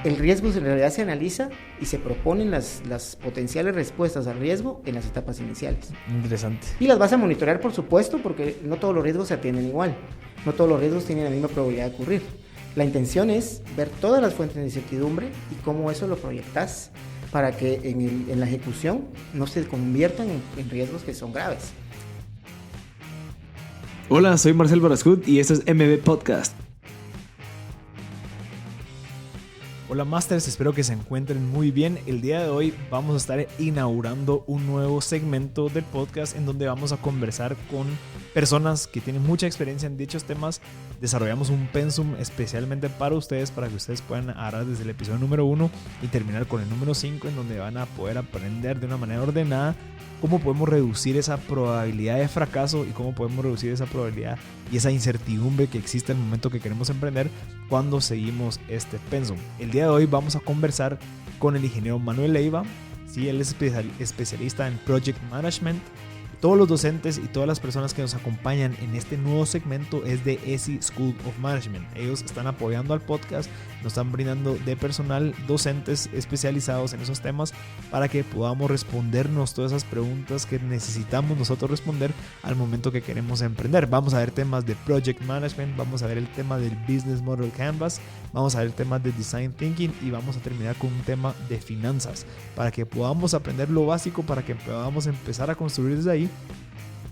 el riesgo en realidad se analiza y se proponen las potenciales respuestas al riesgo en las etapas iniciales. Interesante. Y las vas a monitorear, por supuesto, porque no todos los riesgos se atienden igual. No todos los riesgos tienen la misma probabilidad de ocurrir. La intención es ver todas las fuentes de incertidumbre y cómo eso lo proyectas para que en la ejecución no se conviertan en riesgos que son graves. Hola, soy Marcel Barascut y esto es MB Podcast. Hola Masters, espero que se encuentren muy bien. El día de hoy vamos a estar inaugurando un nuevo segmento del podcast en donde vamos a conversar con personas que tienen mucha experiencia en dichos temas. Desarrollamos un pensum especialmente para ustedes, para que ustedes puedan agarrar desde el episodio número 1 y terminar con el número 5, en donde van a poder aprender de una manera ordenada cómo podemos reducir esa probabilidad de fracaso y cómo podemos reducir esa probabilidad y esa incertidumbre que existe al momento que queremos emprender cuando seguimos este pensum. El día de hoy vamos a conversar con el ingeniero Manuel Leiva. Sí, él es especialista en Project Management. Todos los docentes y todas las personas que nos acompañan en este nuevo segmento es de ESI School of Management. Ellos están apoyando al podcast, nos están brindando de personal docentes especializados en esos temas para que podamos respondernos todas esas preguntas que necesitamos nosotros responder al momento que queremos emprender. Vamos a ver temas de Project Management, vamos a ver el tema del Business Model Canvas, vamos a ver temas de Design Thinking y vamos a terminar con un tema de finanzas para que podamos aprender lo básico, para que podamos empezar a construir desde ahí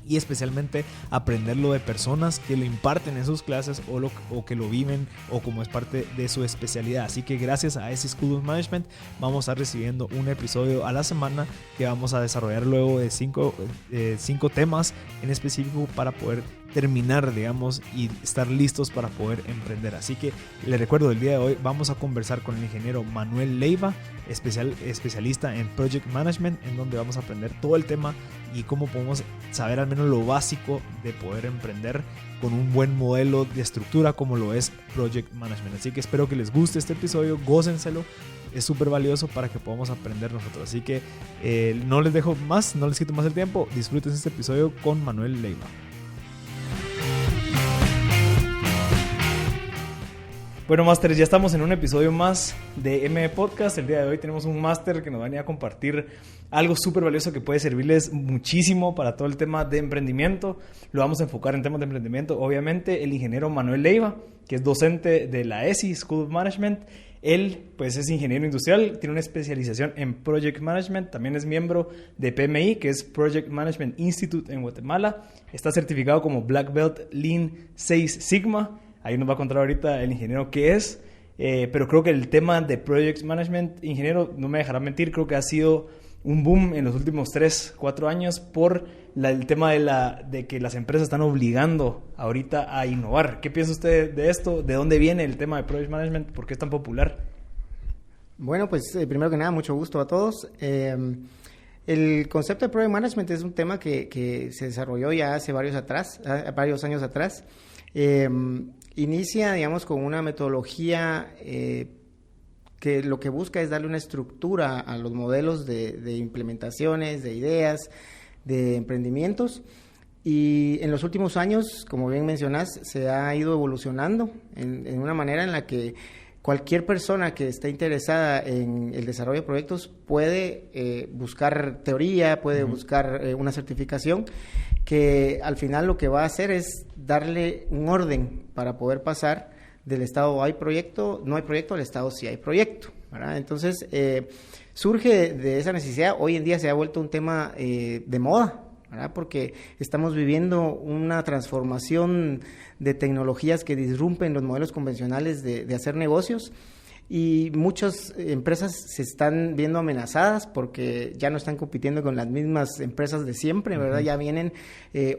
y especialmente aprenderlo de personas que lo imparten en sus clases o que lo viven o como es parte de su especialidad. Así que gracias a ese School of Management vamos a estar recibiendo un episodio a la semana que vamos a desarrollar luego de cinco temas en específico para poder terminar, digamos, y estar listos para poder emprender. Así que les recuerdo, el día de hoy vamos a conversar con el ingeniero Manuel Leiva, especialista en Project Management, en donde vamos a aprender todo el tema y cómo podemos saber al menos lo básico de poder emprender con un buen modelo de estructura como lo es Project Management. Así que espero que les guste este episodio, gócenselo. Es súper valioso para que podamos aprender nosotros. Así que no les dejo más, no les quito más el tiempo. Disfruten este episodio con Manuel Leiva. Bueno, Masters, ya estamos en un episodio más de MB Podcast. El día de hoy tenemos un Master que nos va a venir a compartir algo súper valioso que puede servirles muchísimo para todo el tema de emprendimiento. Lo vamos a enfocar en temas de emprendimiento. Obviamente, el ingeniero Manuel Leiva, que es docente de la ESI School of Management. Él, pues, es ingeniero industrial, tiene una especialización en Project Management. También es miembro de PMI, que es Project Management Institute en Guatemala. Está certificado como Black Belt Lean 6 Sigma. Ahí nos va a contar ahorita el ingeniero qué es, pero creo que el tema de Project Management, ingeniero, no me dejará mentir, creo que ha sido un boom en los últimos 3-4 años por el tema de que las empresas están obligando ahorita a innovar. ¿Qué piensa usted de esto? ¿De dónde viene el tema de Project Management? ¿Por qué es tan popular? Bueno, pues primero que nada, mucho gusto a todos. El concepto de Project Management es un tema que se desarrolló ya hace varios años atrás. Inicia, digamos, con una metodología que lo que busca es darle una estructura a los modelos de implementaciones, de ideas, de emprendimientos. Y en los últimos años, como bien mencionás, se ha ido evolucionando en una manera en la que cualquier persona que esté interesada en el desarrollo de proyectos puede buscar teoría, puede buscar una certificación, que al final lo que va a hacer es darle un orden para poder pasar del estado hay proyecto, no hay proyecto, al estado sí hay proyecto, ¿verdad? Entonces, surge de esa necesidad. Hoy en día se ha vuelto un tema de moda, ¿verdad? Porque estamos viviendo una transformación de tecnologías que disrumpen los modelos convencionales de hacer negocios, y muchas empresas se están viendo amenazadas porque ya no están compitiendo con las mismas empresas de siempre, ¿verdad? Ya vienen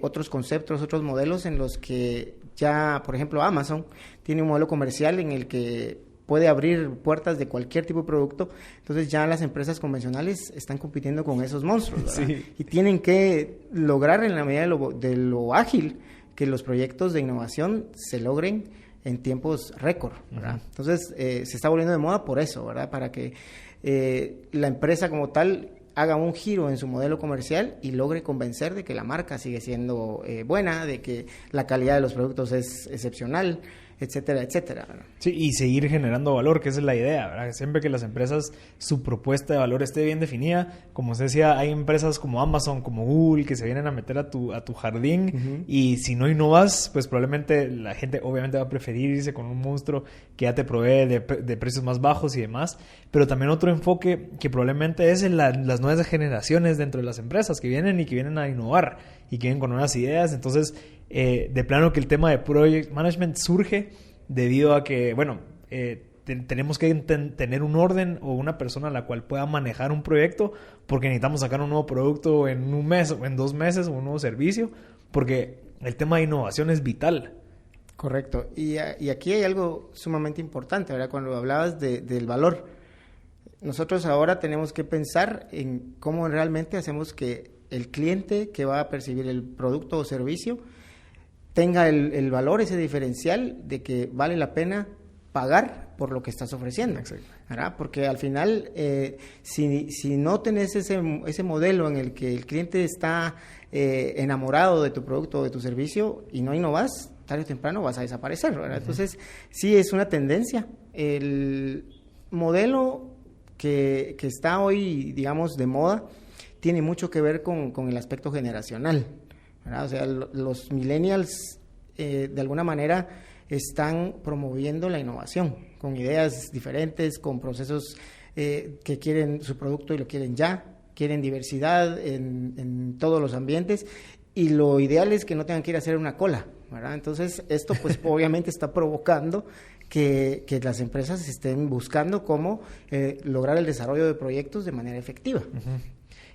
otros conceptos, otros modelos en los que ya, por ejemplo, Amazon tiene un modelo comercial en el que puede abrir puertas de cualquier tipo de producto. Entonces ya las empresas convencionales están compitiendo con esos monstruos, ¿verdad? Sí. Y tienen que lograr, en la medida de lo ágil, que los proyectos de innovación se logren en tiempos récord, ¿verdad? Entonces se está volviendo de moda por eso, ¿verdad? Para que la empresa como tal haga un giro en su modelo comercial y logre convencer de que la marca sigue siendo buena, de que la calidad de los productos es excepcional, etcétera, etcétera, ¿verdad? Sí, y seguir generando valor, que esa es la idea, ¿verdad? Siempre que las empresas, su propuesta de valor esté bien definida. Como se decía, hay empresas como Amazon, como Google, que se vienen a meter a tu jardín, y si no innovas, pues probablemente la gente obviamente va a preferir irse con un monstruo que ya te provee de precios más bajos y demás. Pero también otro enfoque que probablemente es en las nuevas generaciones dentro de las empresas que vienen a innovar y que vienen con nuevas ideas. Entonces, de plano que el tema de Project Management surge debido a que, bueno, tenemos que tener un orden o una persona a la cual pueda manejar un proyecto, porque necesitamos sacar un nuevo producto en un mes o en 2 meses, o un nuevo servicio, porque el tema de innovación es vital. Correcto. Y aquí hay algo sumamente importante, ¿verdad? Cuando hablabas del valor, nosotros ahora tenemos que pensar en cómo realmente hacemos que el cliente que va a percibir el producto o servicio tenga el valor, ese diferencial de que vale la pena pagar por lo que estás ofreciendo, ¿verdad? Porque al final, si no tenés ese modelo en el que el cliente está enamorado de tu producto o de tu servicio y no innovas, tarde o temprano vas a desaparecer, ¿verdad? Entonces, sí es una tendencia. El modelo que está hoy, digamos, de moda, tiene mucho que ver con el aspecto generacional, ¿verdad? O sea, los millennials de alguna manera están promoviendo la innovación con ideas diferentes, con procesos que quieren su producto y lo quieren ya, quieren diversidad en todos los ambientes, y lo ideal es que no tengan que ir a hacer una cola, ¿verdad? Entonces esto pues obviamente está provocando que las empresas estén buscando cómo lograr el desarrollo de proyectos de manera efectiva.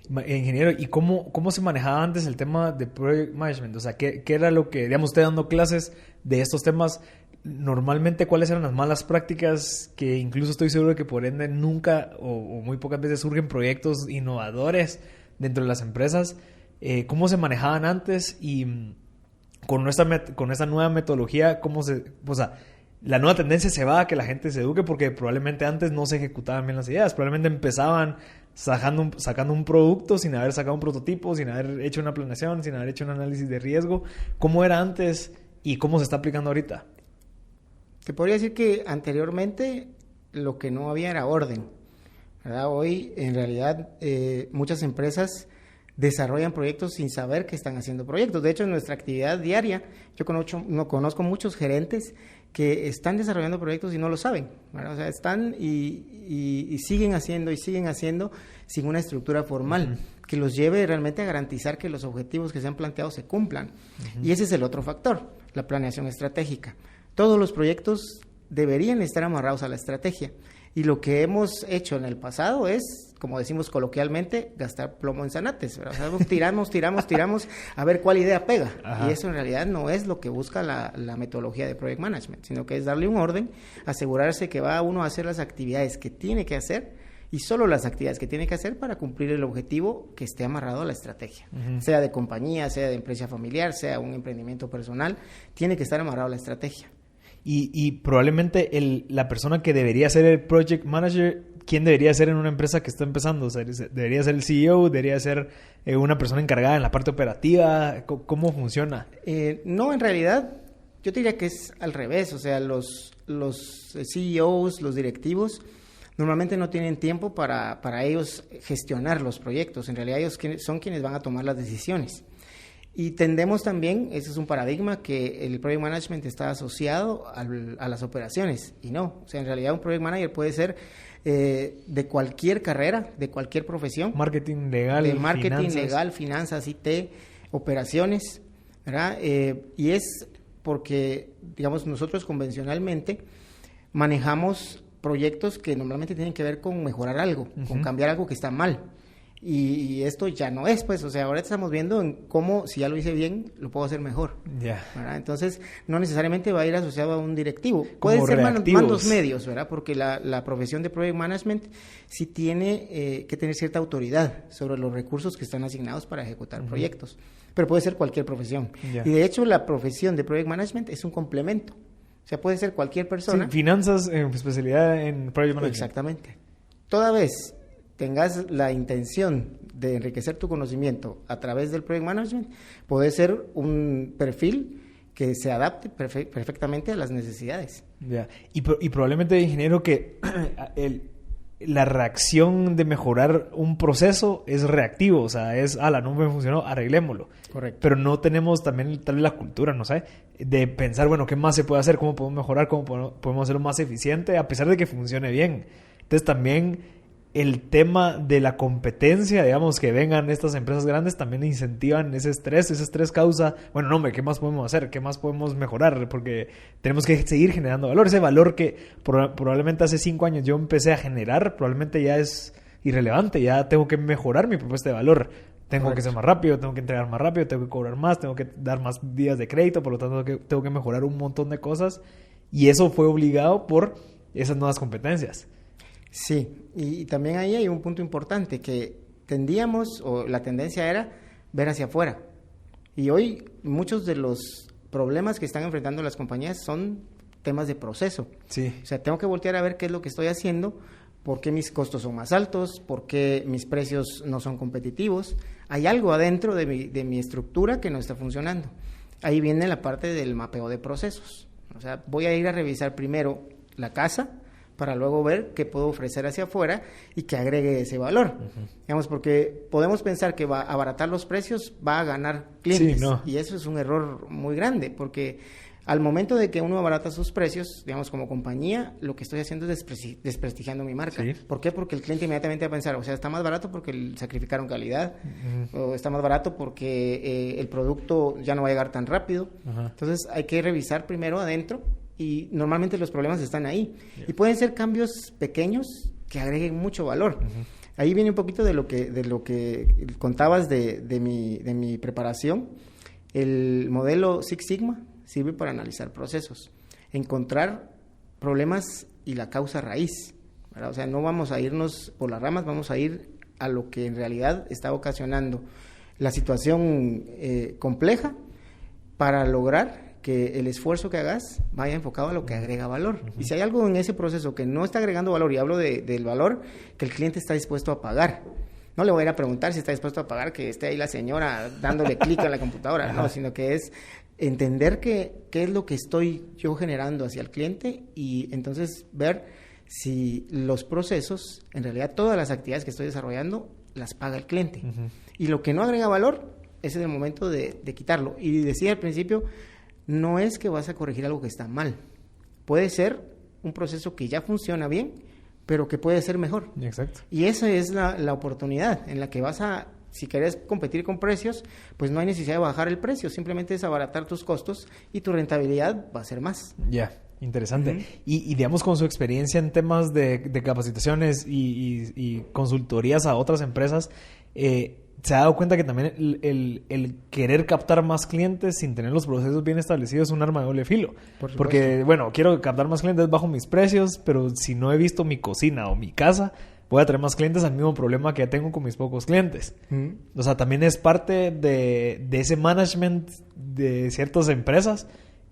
Ingeniero, ¿y cómo se manejaba antes el tema de Project Management? O sea, ¿qué era lo que, digamos, usted dando clases de estos temas, normalmente cuáles eran las malas prácticas que incluso estoy seguro de que por ende nunca o muy pocas veces surgen proyectos innovadores dentro de las empresas? ¿Cómo se manejaban antes? Y con esta nueva metodología, o sea, la nueva tendencia se va a que la gente se eduque, porque probablemente antes no se ejecutaban bien las ideas, probablemente empezaban sacando un producto sin haber sacado un prototipo, sin haber hecho una planeación, sin haber hecho un análisis de riesgo. ¿Cómo era antes y cómo se está aplicando ahorita? Te podría decir que anteriormente lo que no había era orden, ¿verdad? Hoy en realidad muchas empresas desarrollan proyectos sin saber que están haciendo proyectos. De hecho, en nuestra actividad diaria, yo conozco muchos gerentes que están desarrollando proyectos y no lo saben, ¿verdad? O sea, están y siguen haciendo sin una estructura formal que los lleve realmente a garantizar que los objetivos que se han planteado se cumplan. Y ese es el otro factor, la planeación estratégica. Todos los proyectos deberían estar amarrados a la estrategia. Y lo que hemos hecho en el pasado es, como decimos coloquialmente, gastar plomo en zanates, ¿verdad? O sea, tiramos a ver cuál idea pega. Ajá. Y eso en realidad no es lo que busca la metodología de Project Management, sino que es darle un orden, asegurarse que va uno a hacer las actividades que tiene que hacer, y solo las actividades que tiene que hacer para cumplir el objetivo que esté amarrado a la estrategia. Sea de compañía, sea de empresa familiar, sea un emprendimiento personal, tiene que estar amarrado a la estrategia. Y probablemente la persona que debería ser el project manager, ¿quién debería ser en una empresa que está empezando? O sea, ¿debería ser el CEO? ¿Debería ser una persona encargada en la parte operativa? ¿Cómo funciona? No, en realidad yo diría que es al revés. O sea, los CEOs, los directivos, normalmente no tienen tiempo para ellos gestionar los proyectos. En realidad ellos son quienes van a tomar las decisiones. Y tendemos también, ese es un paradigma, que el Project Management está asociado a las operaciones, y no. O sea, en realidad un Project Manager puede ser de cualquier carrera, de cualquier profesión. Marketing legal, de marketing legal, finanzas, IT, operaciones, ¿verdad? Y es porque, digamos, nosotros convencionalmente manejamos proyectos que normalmente tienen que ver con mejorar algo, con cambiar algo que está mal. Y esto ya no es, pues, o sea, ahora estamos viendo en cómo, si ya lo hice bien, lo puedo hacer mejor. ¿Verdad? Entonces, no necesariamente va a ir asociado a un directivo. Puede ser mandos medios, ¿verdad? Porque la profesión de Project Management sí tiene que tener cierta autoridad sobre los recursos que están asignados para ejecutar proyectos. Pero puede ser cualquier profesión. Y de hecho, la profesión de Project Management es un complemento. O sea, puede ser cualquier persona. Sí, finanzas, especialidad en Project Management. Exactamente. Toda vez tengas la intención de enriquecer tu conocimiento a través del Project Management, puede ser un perfil que se adapte perfectamente a las necesidades. Ya. Y probablemente, ingeniero, que la reacción de mejorar un proceso es reactivo, o sea, no me funcionó, arreglémoslo. Correcto. Pero no tenemos también tal vez la cultura, ¿no sé? De pensar, bueno, ¿qué más se puede hacer? ¿Cómo podemos mejorar? ¿Cómo podemos hacerlo más eficiente? A pesar de que funcione bien. Entonces también el tema de la competencia, digamos, que vengan estas empresas grandes, también incentivan ese estrés causa, bueno, no, hombre, ¿qué más podemos hacer? ¿Qué más podemos mejorar? Porque tenemos que seguir generando valor. Ese valor que probablemente hace 5 años yo empecé a generar, probablemente ya es irrelevante, ya tengo que mejorar mi propuesta de valor. Tengo que ser más rápido, tengo que entregar más rápido, tengo que cobrar más, tengo que dar más días de crédito, por lo tanto tengo que mejorar un montón de cosas, y eso fue obligado por esas nuevas competencias. Sí, y también ahí hay un punto importante, que tendíamos, o la tendencia era ver hacia afuera. Y hoy muchos de los problemas que están enfrentando las compañías son temas de proceso. Sí. O sea, tengo que voltear a ver qué es lo que estoy haciendo, por qué mis costos son más altos, por qué mis precios no son competitivos. Hay algo adentro de mi estructura que no está funcionando. Ahí viene la parte del mapeo de procesos. O sea, voy a ir a revisar primero la casa, para luego ver qué puedo ofrecer hacia afuera y que agregue ese valor. Digamos, porque podemos pensar que va a abaratar los precios, va a ganar clientes. Sí, no. Y eso es un error muy grande, porque al momento de que uno abarata sus precios, digamos, como compañía, lo que estoy haciendo es desprestigiando mi marca. Sí. ¿Por qué? Porque el cliente inmediatamente va a pensar, o sea, está más barato porque sacrificaron calidad, o está más barato porque el producto ya no va a llegar tan rápido. Entonces, hay que revisar primero adentro, y normalmente los problemas están ahí. Y pueden ser cambios pequeños que agreguen mucho valor. Ahí viene un poquito de lo que contabas de mi preparación. El modelo Six Sigma sirve para analizar procesos, encontrar problemas y la causa raíz, ¿verdad? O sea, no vamos a irnos por las ramas, vamos a ir a lo que en realidad está ocasionando la situación compleja, para lograr que el esfuerzo que hagas vaya enfocado a lo que agrega valor. Y si hay algo en ese proceso que no está agregando valor, y hablo del valor que el cliente está dispuesto a pagar, no le voy a ir a preguntar si está dispuesto a pagar que esté ahí la señora dándole clic a la computadora, no, sino que es entender qué es lo que estoy yo generando hacia el cliente, y entonces ver si los procesos, en realidad todas las actividades que estoy desarrollando, las paga el cliente. Y lo que no agrega valor, ese es el momento de quitarlo. Y decía al principio, no es que vas a corregir algo que está mal. Puede ser un proceso que ya funciona bien, pero que puede ser mejor. Exacto. Y esa es la oportunidad en la que vas a, si querés competir con precios, pues no hay necesidad de bajar el precio, simplemente es abaratar tus costos y tu rentabilidad va a ser más. Ya, interesante. Y digamos, con su experiencia en temas de capacitaciones y consultorías a otras empresas, ¿se ha dado cuenta que también el querer captar más clientes sin tener los procesos bien establecidos es un arma de doble filo? Porque, bueno, quiero captar más clientes bajo mis precios, pero si no he visto mi cocina o mi casa, voy a traer más clientes al mismo problema que ya tengo con mis pocos clientes. O sea, también es parte de ese management de ciertas empresas,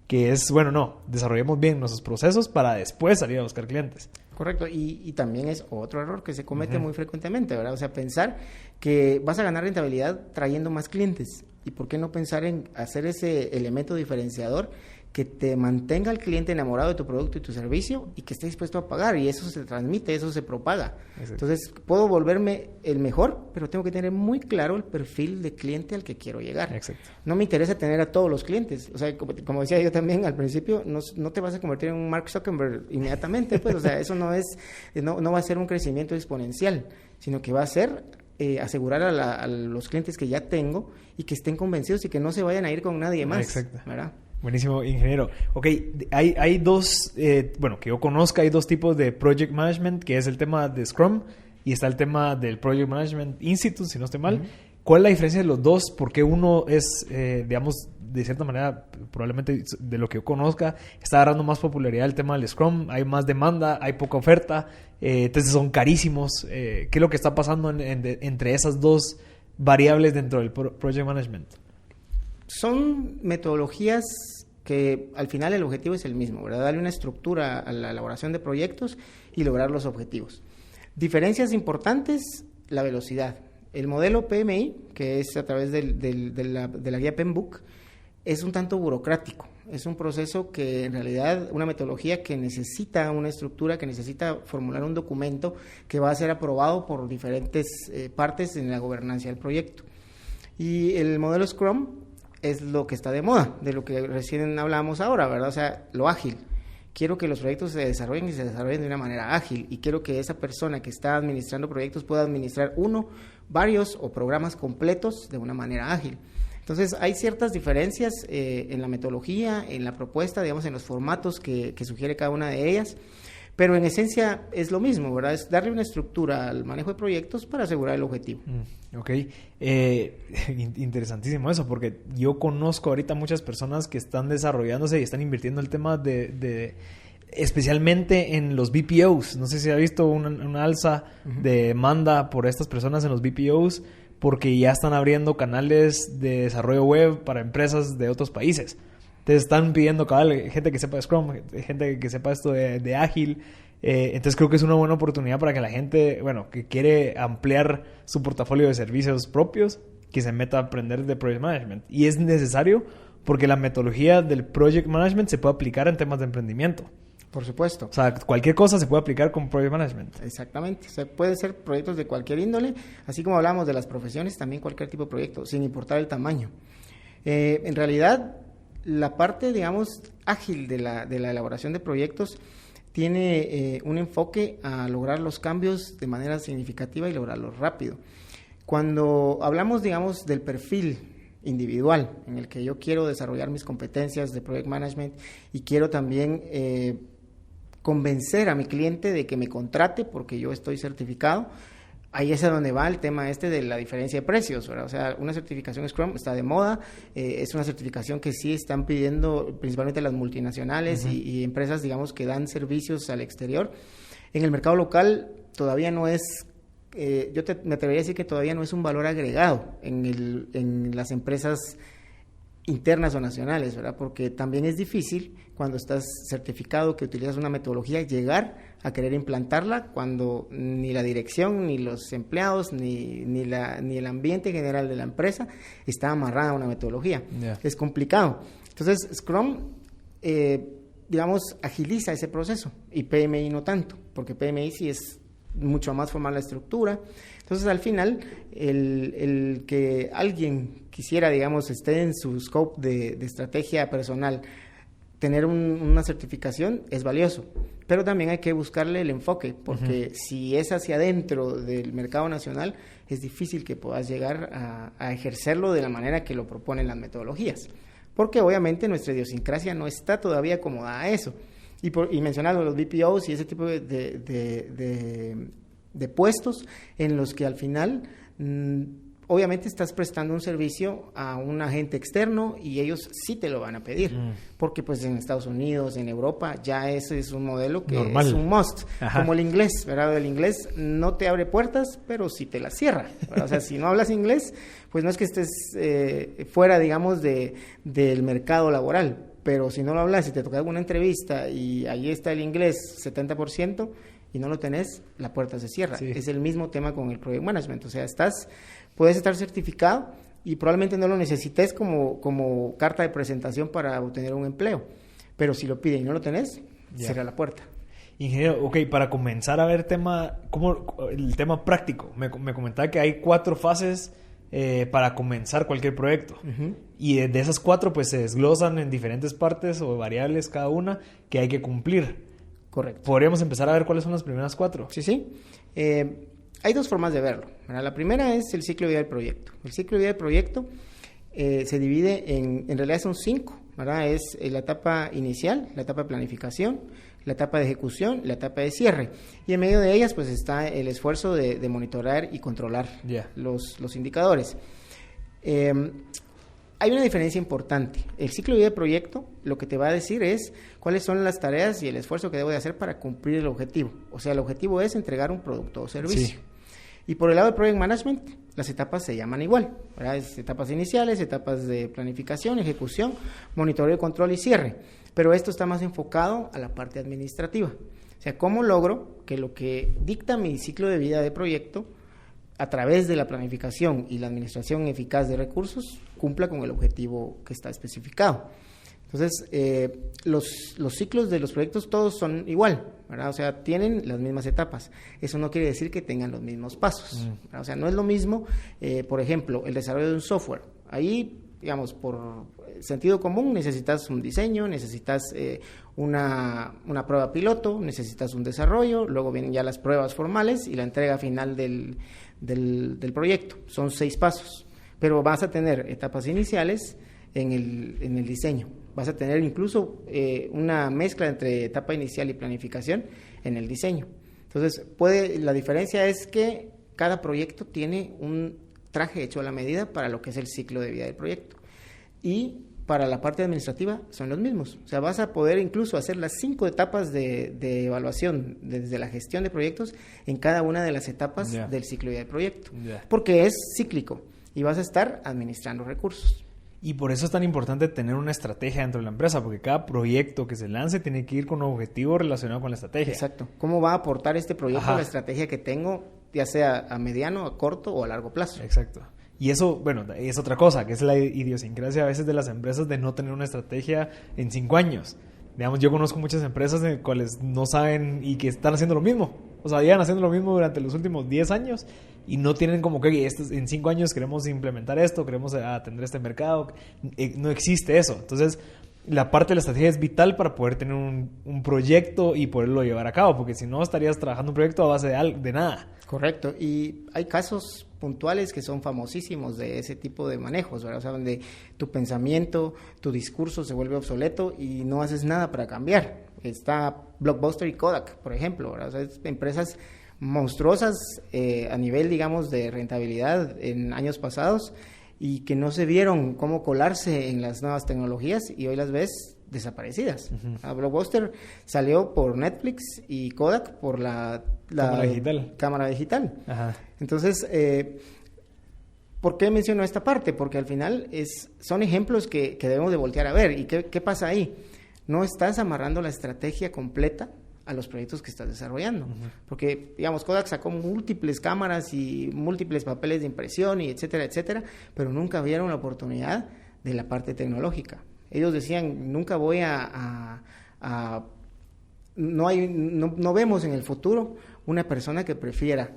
que es, bueno, no, desarrollemos bien nuestros procesos para después salir a buscar clientes. Correcto, y también es otro error que se comete muy frecuentemente, ¿verdad? O sea, pensar que vas a ganar rentabilidad trayendo más clientes. ¿Y por qué no pensar en hacer ese elemento diferenciador que te mantenga al cliente enamorado de tu producto y tu servicio y que esté dispuesto a pagar? Y eso se transmite, eso se propaga. Exacto. Entonces, puedo volverme el mejor, pero tengo que tener muy claro el perfil de cliente al que quiero llegar. Exacto. No me interesa tener a todos los clientes. O sea, como decía yo también al principio, no te vas a convertir en un Mark Zuckerberg inmediatamente, pues, o sea, eso no va a ser un crecimiento exponencial, sino que va a ser asegurar a los clientes que ya tengo y que estén convencidos y que no se vayan a ir con nadie más. Exacto. ¿Verdad? Buenísimo, ingeniero. Ok, hay dos, bueno, que yo conozca, hay dos tipos de Project Management, que es el tema de Scrum y está el tema del Project Management Institute, si no estoy mal. ¿Cuál es la diferencia de los dos? ¿Por qué uno es, digamos, de cierta manera, probablemente de lo que yo conozca, está agarrando más popularidad el tema del Scrum? Hay más demanda, hay poca oferta, entonces son carísimos. ¿Qué es lo que está pasando entre esas dos variables dentro del Project Management? Son metodologías que al final el objetivo es el mismo, ¿verdad? Darle una estructura a la elaboración de proyectos y lograr los objetivos. Diferencias importantes, la velocidad. El modelo PMI, que es a través de la guía PMBOK, es un tanto burocrático. Es un proceso que en realidad, una metodología que necesita una estructura, que necesita formular un documento que va a ser aprobado por diferentes partes en la gobernancia del proyecto. Y el modelo Scrum es lo que está de moda, de lo que recién hablamos ahora, ¿verdad? O sea, lo ágil. Quiero que los proyectos se desarrollen y se desarrollen de una manera ágil, y quiero que esa persona que está administrando proyectos pueda administrar uno, varios o programas completos de una manera ágil. Entonces, hay ciertas diferencias en la metodología, en la propuesta, digamos, en los formatos que sugiere cada una de ellas, pero en esencia es lo mismo, ¿verdad? Es darle una estructura al manejo de proyectos para asegurar el objetivo. Ok. Interesantísimo eso, porque yo conozco ahorita muchas personas que están desarrollándose y están invirtiendo el tema de especialmente en los BPOs. No sé si ha visto una alza de demanda por estas personas en los BPOs, porque ya están abriendo canales de desarrollo web para empresas de otros países. Entonces están pidiendo gente que sepa de Scrum, gente que sepa esto de Ágil. Entonces creo que es una buena oportunidad para que la gente, que quiere ampliar su portafolio de servicios propios, que se meta a aprender de Project Management. Y es necesario porque la metodología del Project Management se puede aplicar en temas de emprendimiento. Por supuesto. O sea, cualquier cosa se puede aplicar con Project Management. Exactamente. O sea, pueden ser proyectos de cualquier índole, así como hablamos de las profesiones, también cualquier tipo de proyecto, sin importar el tamaño. En realidad, la parte, digamos, ágil de la elaboración de proyectos tiene un enfoque a lograr los cambios de manera significativa y lograrlos rápido. Cuando hablamos, digamos, del perfil individual en el que yo quiero desarrollar mis competencias de Project Management y quiero también convencer a mi cliente de que me contrate porque yo estoy certificado, ahí es a donde va el tema de la diferencia de precios, ¿verdad? O sea, una certificación Scrum está de moda, es una certificación que sí están pidiendo principalmente las multinacionales y empresas, digamos, que dan servicios al exterior. En el mercado local todavía no es, me atrevería a decir que todavía no es un valor agregado en las empresas internas o nacionales, ¿verdad? Porque también es difícil cuando estás certificado, que utilizas una metodología, llegar a querer implantarla cuando ni la dirección, ni los empleados, ni el ambiente general de la empresa está amarrada a una metodología. Yeah. Es complicado. Entonces, Scrum, digamos, agiliza ese proceso y PMI no tanto, porque PMI sí es mucho más formal la estructura. Entonces, al final, el que alguien quisiera, digamos, esté en su scope de estrategia personal, tener una certificación es valioso, pero también hay que buscarle el enfoque, porque si es hacia adentro del mercado nacional, es difícil que puedas llegar a ejercerlo de la manera que lo proponen las metodologías, porque obviamente nuestra idiosincrasia no está todavía acomodada a eso. Y mencionando los BPOs y ese tipo de puestos en los que al final obviamente estás prestando un servicio a un agente externo y ellos sí te lo van a pedir, porque pues en Estados Unidos, en Europa, ya ese es un modelo que normal. Es un must. Ajá. Como el inglés, ¿verdad? El inglés no te abre puertas, pero sí te las cierra, ¿verdad? O sea, si no hablas inglés, pues no es que estés fuera, digamos, del mercado laboral, pero si no lo hablas y te toca alguna entrevista y ahí está el inglés 70%, y no lo tenés, la puerta se cierra. Sí. Es el mismo tema con el Project Management. O sea, puedes estar certificado y probablemente no lo necesites como carta de presentación para obtener un empleo. Pero si lo piden y no lo tenés, cierra la puerta. Ingeniero, ok, para comenzar a ver el tema práctico. Me comentaba que hay 4 fases para comenzar cualquier proyecto. Y de esas 4 pues se desglosan en diferentes partes o variables cada una que hay que cumplir. Correcto. ¿Podríamos empezar a ver cuáles son las primeras 4? Sí. Hay 2 formas de verlo, ¿verdad? La primera es el ciclo de vida del proyecto. El ciclo de vida del proyecto se divide en realidad son 5, ¿verdad? Es la etapa inicial, la etapa de planificación, la etapa de ejecución, la etapa de cierre. Y en medio de ellas pues está el esfuerzo de monitorear y controlar los indicadores. Hay una diferencia importante. El ciclo de vida del proyecto lo que te va a decir es cuáles son las tareas y el esfuerzo que debo de hacer para cumplir el objetivo. O sea, el objetivo es entregar un producto o servicio. Sí. Y por el lado del Project Management, las etapas se llaman igual, ¿verdad? Es etapas iniciales, etapas de planificación, ejecución, monitoreo, control y cierre. Pero esto está más enfocado a la parte administrativa. O sea, ¿cómo logro que lo que dicta mi ciclo de vida de proyecto a través de la planificación y la administración eficaz de recursos, cumpla con el objetivo que está especificado. Entonces, los ciclos de los proyectos todos son igual, ¿verdad? O sea, tienen las mismas etapas. Eso no quiere decir que tengan los mismos pasos, ¿verdad? O sea, no es lo mismo, por ejemplo, el desarrollo de un software. Ahí, digamos, por sentido común, necesitas un diseño, necesitas una prueba piloto, necesitas un desarrollo, luego vienen ya las pruebas formales y la entrega final del proyecto. Son 6 pasos, pero vas a tener etapas iniciales en el diseño. Vas a tener incluso una mezcla entre etapa inicial y planificación en el diseño. Entonces, la diferencia es que cada proyecto tiene un traje hecho a la medida para lo que es el ciclo de vida del proyecto. Y para la parte administrativa son los mismos. O sea, vas a poder incluso hacer las 5 etapas de evaluación desde la gestión de proyectos en cada una de las etapas del ciclo de vida del proyecto. Porque es cíclico y vas a estar administrando recursos. Y por eso es tan importante tener una estrategia dentro de la empresa, porque cada proyecto que se lance tiene que ir con un objetivo relacionado con la estrategia. Exacto. ¿Cómo va a aportar este proyecto a la estrategia que tengo, ya sea a mediano, a corto o a largo plazo? Exacto. Y eso, bueno, es otra cosa, que es la idiosincrasia a veces de las empresas de no tener una estrategia en 5 años. Digamos, yo conozco muchas empresas en las cuales no saben y que están haciendo lo mismo. O sea, llevan haciendo lo mismo durante los últimos 10 años y no tienen como que en 5 años queremos implementar esto, queremos atender este mercado. No existe eso. Entonces, la parte de la estrategia es vital para poder tener un proyecto y poderlo llevar a cabo, porque si no estarías trabajando un proyecto a base de nada. Correcto. Y hay casos puntuales que son famosísimos de ese tipo de manejos, ¿verdad? O sea, donde tu pensamiento, tu discurso se vuelve obsoleto y no haces nada para cambiar. Está Blockbuster y Kodak, por ejemplo, ¿verdad? O sea, empresas monstruosas a nivel, digamos, de rentabilidad en años pasados y que no se vieron cómo colarse en las nuevas tecnologías y hoy las ves desaparecidas. Blockbuster salió por Netflix y Kodak por la cámara digital. Ajá. Entonces, ¿por qué menciono esta parte? Porque al final son ejemplos que debemos de voltear a ver. ¿Y qué pasa ahí? No estás amarrando la estrategia completa a los proyectos que estás desarrollando. Porque, digamos, Kodak sacó múltiples cámaras y múltiples papeles de impresión y etcétera, etcétera, pero nunca vieron la oportunidad de la parte tecnológica. Ellos decían, nunca voy no vemos en el futuro una persona que prefiera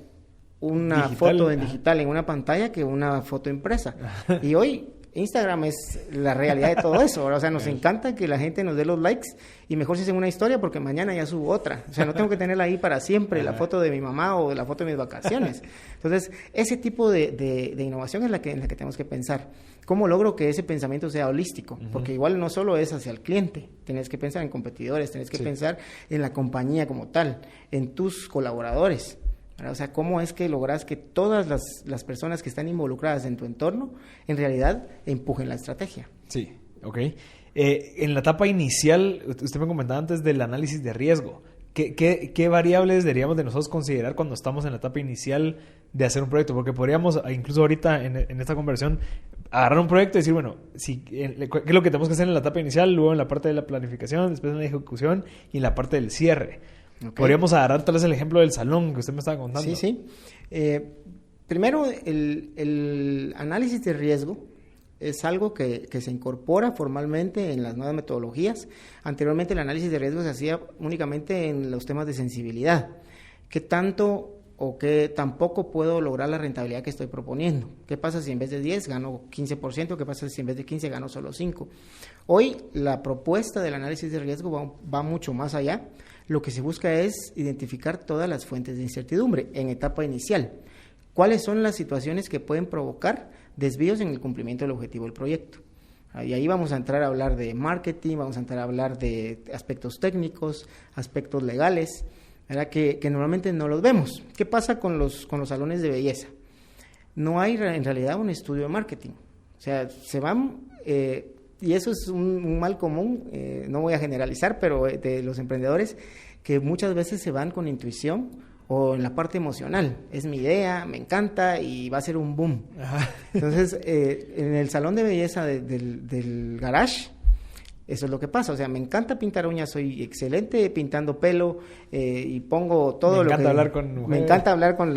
una foto en digital en una pantalla que una foto impresa. Y hoy Instagram es la realidad de todo eso. O sea, nos encanta que la gente nos dé los likes y mejor si hacen una historia porque mañana ya subo otra. O sea, no tengo que tenerla ahí para siempre, la foto de mi mamá o la foto de mis vacaciones. Entonces, ese tipo de innovación es en la que tenemos que pensar. ¿Cómo logro que ese pensamiento sea holístico? Porque igual no solo es hacia el cliente. Tienes que pensar en competidores, tienes que pensar en la compañía como tal, en tus colaboradores. O sea, ¿cómo es que logras que todas las personas que están involucradas en tu entorno en realidad empujen la estrategia? Sí, ok. En la etapa inicial, usted me comentaba antes del análisis de riesgo. ¿Qué variables deberíamos de nosotros considerar cuando estamos en la etapa inicial de hacer un proyecto? Porque podríamos, incluso ahorita en esta conversación, agarrar un proyecto y decir, bueno, ¿qué es lo que tenemos que hacer en la etapa inicial? Luego en la parte de la planificación, después en la ejecución y en la parte del cierre. Okay. Podríamos agarrar tal vez el ejemplo del salón que usted me estaba contando. Sí. Primero, el análisis de riesgo es algo que se incorpora formalmente en las nuevas metodologías. Anteriormente el análisis de riesgo se hacía únicamente en los temas de sensibilidad. ¿Qué tanto o qué tampoco puedo lograr la rentabilidad que estoy proponiendo? ¿Qué pasa si en vez de 10 gano 15%? ¿Qué pasa si en vez de 15 gano solo 5%? Hoy la propuesta del análisis de riesgo va mucho más allá. Lo que se busca es identificar todas las fuentes de incertidumbre en etapa inicial. ¿Cuáles son las situaciones que pueden provocar desvíos en el cumplimiento del objetivo del proyecto? Y ahí vamos a entrar a hablar de marketing, vamos a entrar a hablar de aspectos técnicos, aspectos legales, ¿verdad? Que normalmente no los vemos. ¿Qué pasa con los salones de belleza? No hay en realidad un estudio de marketing. O sea, se van... y eso es un mal común, no voy a generalizar, pero de los emprendedores que muchas veces se van con intuición o en la parte emocional. Es mi idea, me encanta y va a ser un boom. Ajá. Entonces, en el salón de belleza del garage, Eso es lo que pasa, o sea, me encanta pintar uñas, soy excelente pintando pelo y pongo todo lo que... Me encanta hablar con mujeres. Me encanta hablar con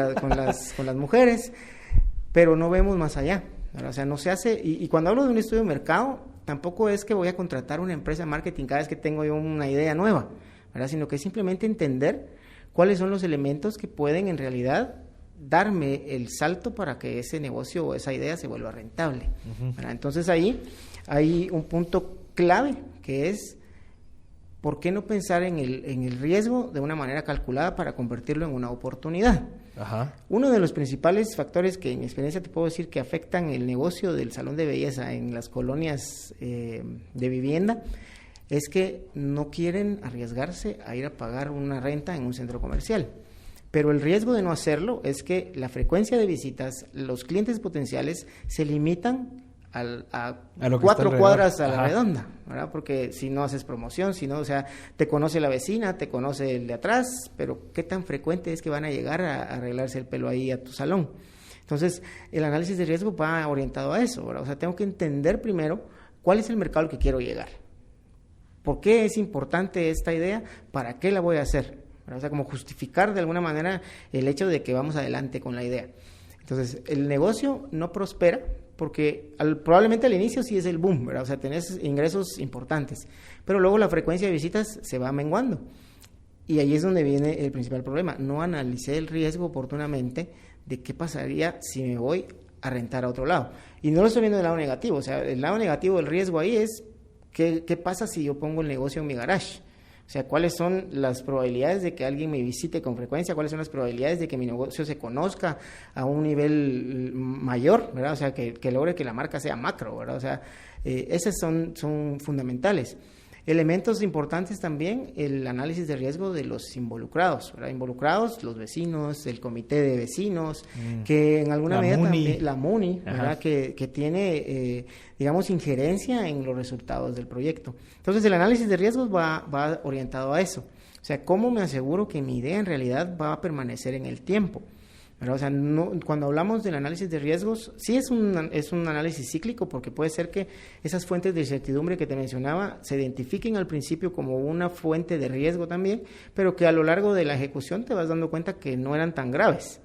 las mujeres, pero no vemos más allá, ¿verdad? O sea, no se hace... Y cuando hablo de un estudio de mercado, tampoco es que voy a contratar una empresa de marketing cada vez que tengo yo una idea nueva, ¿verdad? Sino que es simplemente entender cuáles son los elementos que pueden en realidad darme el salto para que ese negocio o esa idea se vuelva rentable, ¿verdad? Entonces ahí hay un punto clave que es ¿por qué no pensar en el riesgo de una manera calculada para convertirlo en una oportunidad? Ajá. Uno de los principales factores que en mi experiencia te puedo decir que afectan el negocio del salón de belleza en las colonias de vivienda es que no quieren arriesgarse a ir a pagar una renta en un centro comercial. Pero el riesgo de no hacerlo es que la frecuencia de visitas, los clientes potenciales se limitan a 4 cuadras a la redonda, ¿verdad? Porque si no haces promoción, si no, o sea, te conoce la vecina, te conoce el de atrás, pero ¿qué tan frecuente es que van a llegar a arreglarse el pelo ahí a tu salón? Entonces, el análisis de riesgo va orientado a eso, ¿verdad? O sea, tengo que entender primero cuál es el mercado al que quiero llegar. ¿Por qué es importante esta idea? ¿Para qué la voy a hacer? ¿Verdad? O sea, como justificar de alguna manera el hecho de que vamos adelante con la idea. Entonces, el negocio no prospera porque probablemente al inicio sí es el boom, ¿verdad? O sea, tenés ingresos importantes, pero luego la frecuencia de visitas se va menguando. Y ahí es donde viene el principal problema. No analicé el riesgo oportunamente de qué pasaría si me voy a rentar a otro lado. Y no lo estoy viendo del lado negativo, o sea, el lado negativo del riesgo ahí es qué pasa si yo pongo el negocio en mi garage. O sea, ¿cuáles son las probabilidades de que alguien me visite con frecuencia? ¿Cuáles son las probabilidades de que mi negocio se conozca a un nivel mayor, ¿verdad? O sea, que logre que la marca sea macro, ¿verdad? O sea, esas son fundamentales. Elementos importantes también, el análisis de riesgo de los involucrados, ¿verdad? Involucrados, los vecinos, el comité de vecinos, que en alguna medida también, la MUNI, ¿verdad? Que tiene, digamos, injerencia en los resultados del proyecto. Entonces, el análisis de riesgos va orientado a eso. O sea, ¿cómo me aseguro que mi idea en realidad va a permanecer en el tiempo? ¿Verdad? O sea, cuando hablamos del análisis de riesgos, sí es un análisis cíclico porque puede ser que esas fuentes de incertidumbre que te mencionaba se identifiquen al principio como una fuente de riesgo también, pero que a lo largo de la ejecución te vas dando cuenta que no eran tan graves.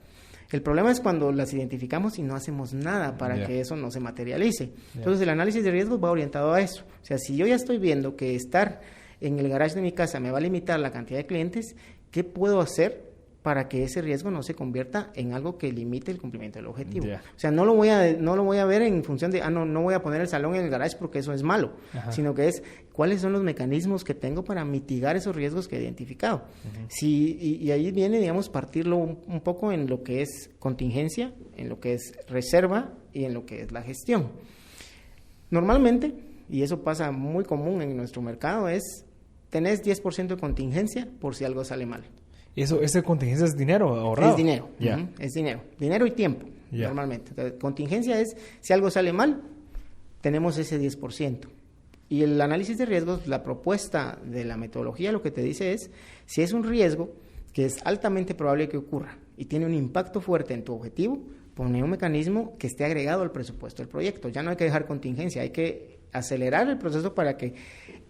El problema es cuando las identificamos y no hacemos nada para que eso no se materialice. Entonces, el análisis de riesgos va orientado a eso. O sea, si yo ya estoy viendo que estar en el garage de mi casa me va a limitar la cantidad de clientes, ¿qué puedo hacer para que ese riesgo no se convierta en algo que limite el cumplimiento del objetivo? O sea, no lo voy a ver en función de, no voy a poner el salón en el garage porque eso es malo, sino que es cuáles son los mecanismos que tengo para mitigar esos riesgos que he identificado. Y ahí viene, digamos, partirlo un poco en lo que es contingencia, en lo que es reserva y en lo que es la gestión. Normalmente, y eso pasa muy común en nuestro mercado, es tenés 10% de contingencia por si algo sale mal. ¿Y esa contingencia es dinero ahorrado? Es dinero, es dinero. Dinero y tiempo, normalmente. Entonces, contingencia es, si algo sale mal, tenemos ese 10%. Y el análisis de riesgos, la propuesta de la metodología, lo que te dice es, si es un riesgo que es altamente probable que ocurra y tiene un impacto fuerte en tu objetivo, pone un mecanismo que esté agregado al presupuesto del proyecto. Ya no hay que dejar contingencia, hay que acelerar el proceso para que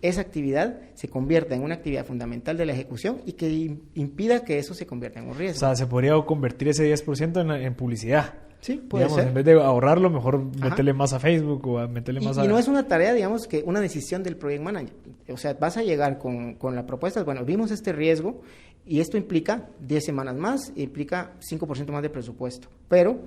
esa actividad se convierta en una actividad fundamental de la ejecución y que impida que eso se convierta en un riesgo. O sea, se podría convertir ese 10% en publicidad. Sí, puede ser. En vez de ahorrarlo, mejor meterle más a Facebook o meterle más a... Y no es una tarea, digamos, que una decisión del project manager. O sea, vas a llegar con la propuesta, bueno, vimos este riesgo y esto implica 10 semanas más, implica 5% más de presupuesto, pero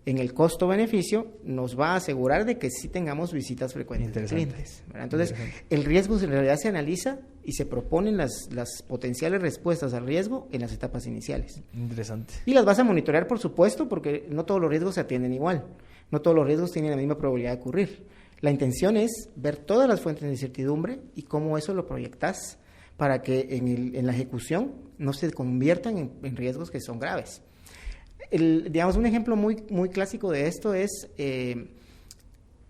en el costo-beneficio nos va a asegurar de que sí tengamos visitas frecuentes de clientes, ¿verdad? Entonces, el riesgo en realidad se analiza y se proponen las potenciales respuestas al riesgo en las etapas iniciales. Interesante. Y las vas a monitorear, por supuesto, porque no todos los riesgos se atienden igual. No todos los riesgos tienen la misma probabilidad de ocurrir. La intención es ver todas las fuentes de incertidumbre y cómo eso lo proyectas para que en la ejecución no se conviertan en riesgos que son graves. Digamos, un ejemplo muy clásico de esto es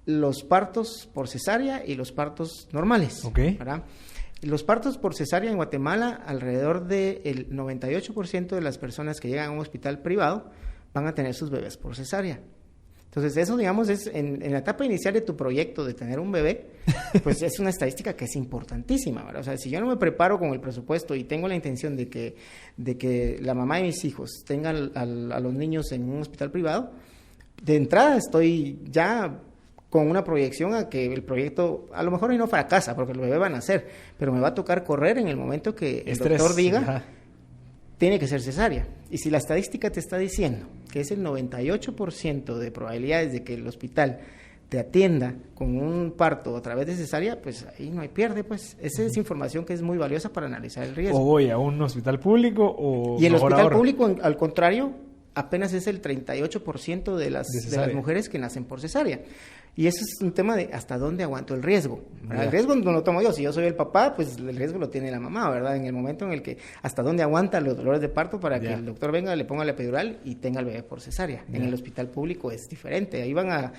los partos por cesárea y los partos normales, ¿verdad? Los partos por cesárea en Guatemala, alrededor del 98% de las personas que llegan a un hospital privado van a tener sus bebés por cesárea. Entonces, eso, digamos, es en la etapa inicial de tu proyecto de tener un bebé, pues es una estadística que es importantísima, ¿verdad? O sea, si yo no me preparo con el presupuesto y tengo la intención de que la mamá de mis hijos tenga a los niños en un hospital privado, de entrada estoy ya con una proyección a que el proyecto a lo mejor hoy no fracasa, porque el bebé va a nacer, pero me va a tocar correr en el momento que el doctor diga... Ajá. Tiene que ser cesárea. Y si la estadística te está diciendo que es el 98% de probabilidades de que el hospital te atienda con un parto a través de cesárea, pues ahí no hay pierde, pues. Esa es información que es muy valiosa para analizar el riesgo. ¿O voy a un hospital público o...? Y el hospital público, al contrario, apenas es el 38% de las mujeres que nacen por cesárea. Y eso es un tema de hasta dónde aguanto el riesgo. El riesgo no lo tomo yo. Si yo soy el papá, pues el riesgo lo tiene la mamá, ¿verdad? En el momento en el que hasta dónde aguanta los dolores de parto para que el doctor venga, le ponga la epidural y tenga al bebé por cesárea. En el hospital público es diferente. Ahí van a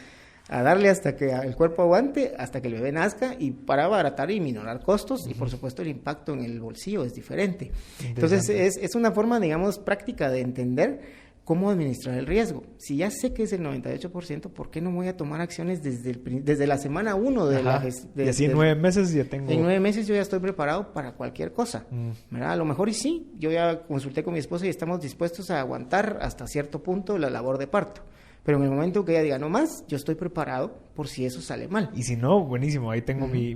darle hasta que el cuerpo aguante, hasta que el bebé nazca, y para abaratar y minorar costos, y por supuesto el impacto en el bolsillo es diferente. Entonces es una forma, digamos, práctica de entender cómo administrar el riesgo. Si ya sé que es el 98%, ¿por qué no voy a tomar acciones desde la semana 1 de la gestión? Y así en 9 meses ya tengo... En 9 meses yo ya estoy preparado para cualquier cosa, ¿verdad? A lo mejor y sí, yo ya consulté con mi esposa y estamos dispuestos a aguantar hasta cierto punto la labor de parto. Pero en el momento que ella diga no más, yo estoy preparado por si eso sale mal. Y si no, buenísimo, ahí tengo mi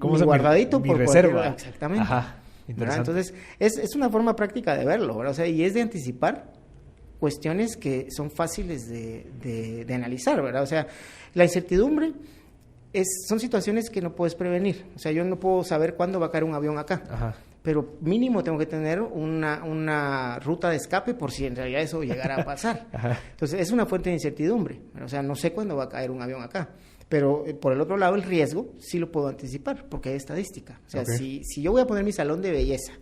guardadito mi por reserva. Exactamente. Ajá, interesante. Entonces, es una forma práctica de verlo, ¿verdad? O sea, y es de anticipar cuestiones que son fáciles de analizar, ¿verdad? O sea, la incertidumbre son situaciones que no puedes prevenir. O sea, yo no puedo saber cuándo va a caer un avión acá. Ajá. Pero mínimo tengo que tener una ruta de escape por si en realidad eso llegara a pasar. Ajá. Entonces, es una fuente de incertidumbre. O sea, no sé cuándo va a caer un avión acá. Pero por el otro lado, el riesgo sí lo puedo anticipar porque hay estadística. O sea, si yo voy a poner mi salón de belleza,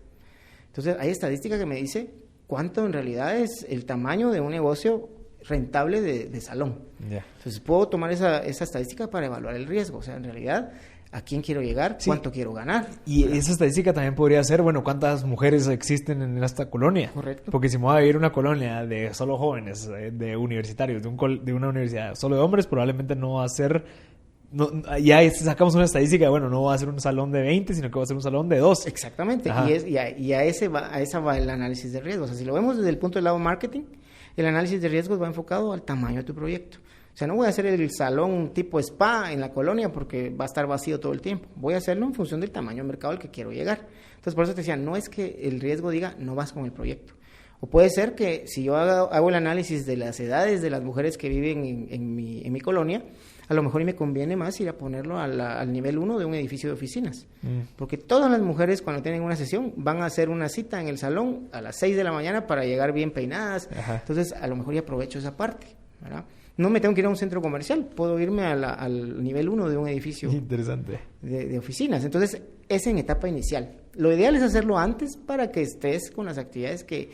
entonces hay estadística que me dice cuánto en realidad es el tamaño de un negocio rentable de salón. Yeah. Entonces puedo tomar esa estadística para evaluar el riesgo. O sea, en realidad, ¿a quién quiero llegar? ¿Cuánto quiero ganar? Y esa estadística también podría ser, bueno, ¿cuántas mujeres existen en esta colonia? Correcto. Porque si me voy a vivir una colonia de solo jóvenes, de universitarios, de una universidad solo de hombres, probablemente no va a ser... No, ya sacamos una estadística de, bueno, no va a ser un salón de 20, sino que va a ser un salón de 2. Exactamente, y a esa va el análisis de riesgos. O sea, si lo vemos desde el punto del lado marketing, el análisis de riesgos va enfocado al tamaño de tu proyecto. O sea, no voy a hacer el salón tipo spa en la colonia porque va a estar vacío todo el tiempo. Voy a hacerlo en función del tamaño de mercado al que quiero llegar. Entonces, por eso te decía, no es que el riesgo diga, no vas con el proyecto. O puede ser que si yo hago el análisis de las edades de las mujeres que viven en mi colonia, a lo mejor me conviene más ir a ponerlo al nivel 1 de un edificio de oficinas. Porque todas las mujeres cuando tienen una sesión van a hacer una cita en el salón a las 6 de la mañana para llegar bien peinadas. Ajá. Entonces, a lo mejor ya aprovecho esa parte, ¿verdad? No me tengo que ir a un centro comercial, puedo irme al nivel 1 de un edificio. Interesante. De oficinas. Entonces, es en etapa inicial. Lo ideal es hacerlo antes para que estés con las actividades que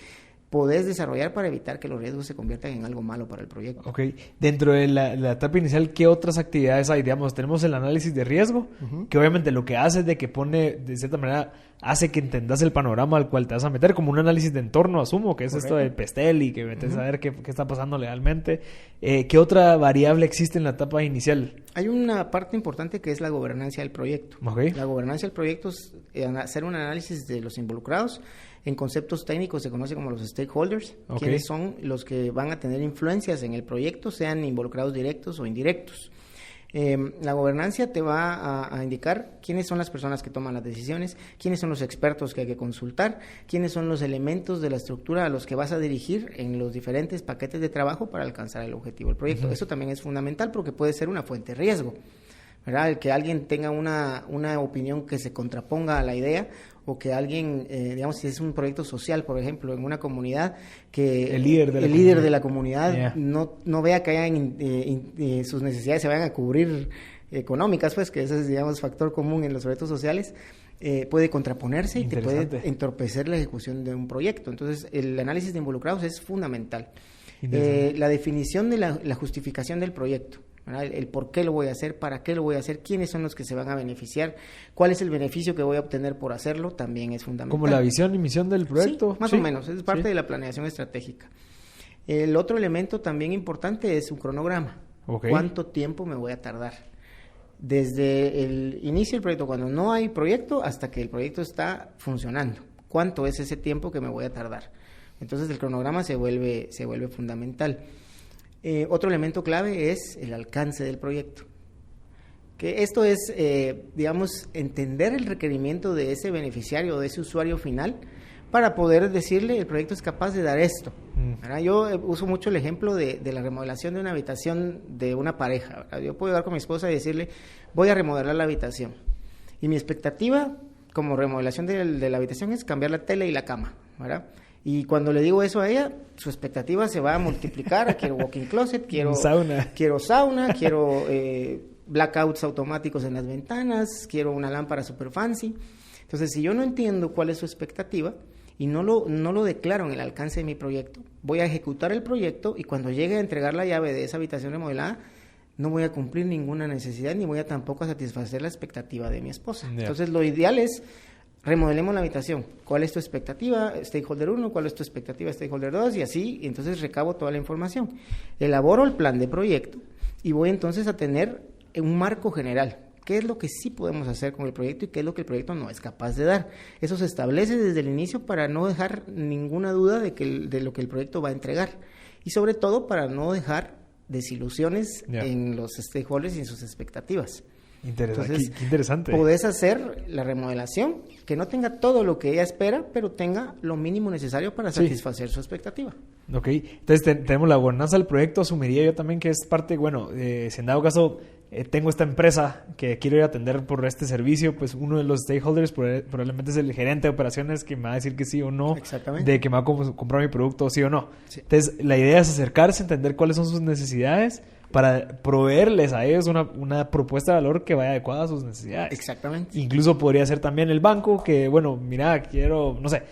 podés desarrollar para evitar que los riesgos se conviertan en algo malo para el proyecto. Ok. Dentro de la etapa inicial, ¿qué otras actividades hay? Digamos, tenemos el análisis de riesgo, que obviamente lo que hace es de que pone, de cierta manera, hace que entendas el panorama al cual te vas a meter, como un análisis de entorno, asumo, que es esto del PESTEL y que metes a ver qué está pasando legalmente. ¿Qué otra variable existe en la etapa inicial? Hay una parte importante que es la gobernancia del proyecto. Okay. La gobernancia del proyecto es hacer un análisis de los involucrados. En conceptos técnicos se conoce como los stakeholders, quienes son los que van a tener influencias en el proyecto, sean involucrados directos o indirectos. La gobernancia te va a indicar quiénes son las personas que toman las decisiones, quiénes son los expertos que hay que consultar, quiénes son los elementos de la estructura a los que vas a dirigir en los diferentes paquetes de trabajo para alcanzar el objetivo del proyecto. Eso también es fundamental porque puede ser una fuente de riesgo, ¿verdad? El que alguien tenga una opinión que se contraponga a la idea, o que alguien, digamos, si es un proyecto social, por ejemplo, en una comunidad, que el líder de la comunidad no vea que hayan sus necesidades se vayan a cubrir económicas, pues que ese es, digamos, factor común en los proyectos sociales, puede contraponerse y te puede entorpecer la ejecución de un proyecto. Entonces, el análisis de involucrados es fundamental. La definición de la justificación del proyecto, ¿verdad? El por qué lo voy a hacer, para qué lo voy a hacer, quiénes son los que se van a beneficiar, cuál es el beneficio que voy a obtener por hacerlo, también es fundamental. ¿Como la visión y misión del proyecto? Sí, más o menos, es parte de la planeación estratégica. El otro elemento también importante es un cronograma. Okay. ¿Cuánto tiempo me voy a tardar? Desde el inicio del proyecto, cuando no hay proyecto, hasta que el proyecto está funcionando. ¿Cuánto es ese tiempo que me voy a tardar? Entonces el cronograma se vuelve fundamental. Otro elemento clave es el alcance del proyecto. Que esto es, digamos, entender el requerimiento de ese beneficiario o de ese usuario final para poder decirle el proyecto es capaz de dar esto. Yo uso mucho el ejemplo de la remodelación de una habitación de una pareja, ¿verdad? Yo puedo llegar con mi esposa y decirle, voy a remodelar la habitación. Y mi expectativa como remodelación de la habitación es cambiar la tele y la cama, ¿verdad? Y cuando le digo eso a ella, su expectativa se va a multiplicar. Quiero walk-in closet, quiero sauna, quiero blackouts automáticos en las ventanas, quiero una lámpara super fancy. Entonces, si yo no entiendo cuál es su expectativa y no lo declaro en el alcance de mi proyecto, voy a ejecutar el proyecto y cuando llegue a entregar la llave de esa habitación remodelada, no voy a cumplir ninguna necesidad ni voy a tampoco satisfacer la expectativa de mi esposa. Yeah. Entonces, lo ideal es remodelemos la habitación. ¿Cuál es tu expectativa, stakeholder 1? ¿Cuál es tu expectativa, stakeholder 2? Y así, entonces recabo toda la información. Elaboro el plan de proyecto y voy entonces a tener un marco general. ¿Qué es lo que sí podemos hacer con el proyecto y qué es lo que el proyecto no es capaz de dar? Eso se establece desde el inicio para no dejar ninguna duda de lo que el proyecto va a entregar. Y sobre todo para no dejar desilusiones en los stakeholders y en sus expectativas. Entonces, qué interesante. Podés hacer la remodelación que no tenga todo lo que ella espera, pero tenga lo mínimo necesario para satisfacer su expectativa. Ok, entonces tenemos la gobernanza del proyecto. Asumiría yo también que es parte, bueno, si en dado caso tengo esta empresa que quiero ir a atender por este servicio, pues uno de los stakeholders probablemente es el gerente de operaciones que me va a decir que sí o no, de que me va a comprar mi producto sí o no. Sí. Entonces la idea es acercarse, entender cuáles son sus necesidades para proveerles a ellos una propuesta de valor que vaya adecuada a sus necesidades. Exactamente. Incluso podría ser también el banco que, bueno, mira, quiero, no sé,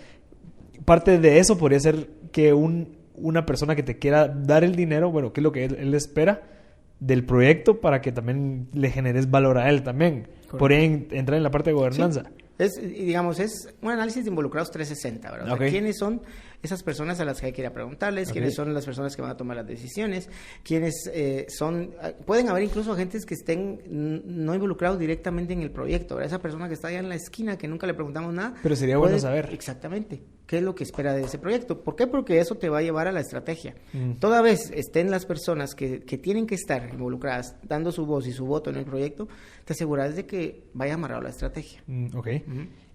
parte de eso podría ser que una persona que te quiera dar el dinero, bueno, ¿qué es lo que él espera del proyecto para que también le generes valor a él también? Correcto. Podría entrar en la parte de gobernanza. Sí. Es un análisis de involucrados 360, ¿verdad? O sea, ¿quiénes son esas personas a las que hay que ir a preguntarles? ¿Quiénes son las personas que van a tomar las decisiones? ¿Quiénes pueden haber incluso agentes que estén no involucrados directamente en el proyecto, ¿verdad? Esa persona que está allá en la esquina, que nunca le preguntamos nada. Pero sería bueno saber. Exactamente. ¿Qué es lo que espera de ese proyecto? ¿Por qué? Porque eso te va a llevar a la estrategia. Toda vez estén las personas que tienen que estar involucradas, dando su voz y su voto en el proyecto, te aseguras de que vaya amarrado la estrategia. Ok.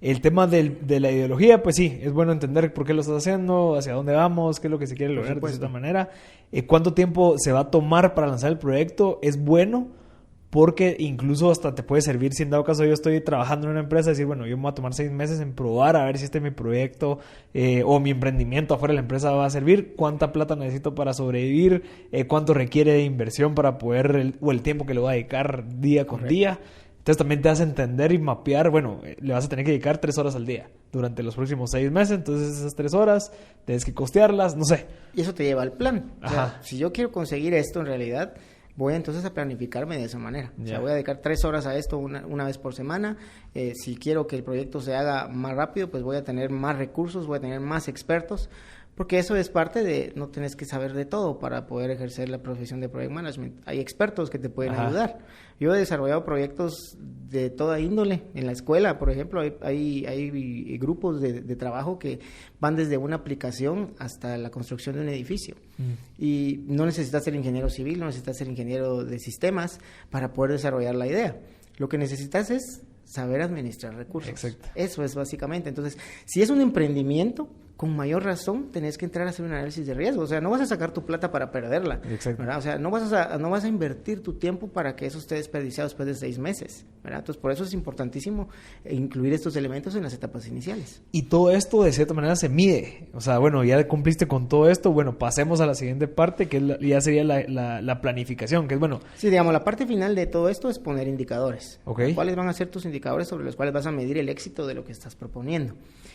El tema de la ideología, pues sí, es bueno entender por qué lo estás haciendo, hacia dónde vamos, qué es lo que se quiere lograr de cierta manera. ¿Cuánto tiempo se va a tomar para lanzar el proyecto? Es bueno porque incluso hasta te puede servir si en dado caso yo estoy trabajando en una empresa, decir, bueno, yo me voy a tomar 6 meses en probar a ver si mi proyecto o mi emprendimiento afuera de la empresa va a servir, cuánta plata necesito para sobrevivir, cuánto requiere de inversión para poder, o el tiempo que le voy a dedicar día con día. Entonces también te hace entender y mapear, bueno, le vas a tener que dedicar 3 horas al día durante los próximos 6 meses, entonces esas 3 horas tienes que costearlas, no sé. Y eso te lleva al plan. O sea, si yo quiero conseguir esto en realidad, voy entonces a planificarme de esa manera. O sea, voy a dedicar 3 horas a esto una vez por semana. Si quiero que el proyecto se haga más rápido, pues voy a tener más recursos, voy a tener más expertos, porque eso es parte de no tienes que saber de todo para poder ejercer la profesión de Project Management. Hay expertos que te pueden ayudar. Yo he desarrollado proyectos de toda índole. En la escuela, por ejemplo, hay grupos de trabajo que van desde una aplicación hasta la construcción de un edificio. Y no necesitas ser ingeniero civil, no necesitas ser ingeniero de sistemas para poder desarrollar la idea. Lo que necesitas es saber administrar recursos. Exacto. Eso es básicamente. Entonces, si es un emprendimiento, con mayor razón tenés que entrar a hacer un análisis de riesgo. O sea, no vas a sacar tu plata para perderla. ¿Verdad? O sea, no vas a invertir tu tiempo para que eso esté desperdiciado después de 6 meses. ¿Verdad? Entonces, por eso es importantísimo incluir estos elementos en las etapas iniciales. Y todo esto, de cierta manera, se mide. O sea, bueno, ya cumpliste con todo esto. Bueno, pasemos a la siguiente parte, que ya sería la planificación, que es bueno. Sí, digamos, la parte final de todo esto es poner indicadores. Okay. ¿Cuáles van a ser tus indicadores sobre los cuales vas a medir el éxito de lo que estás proponiendo?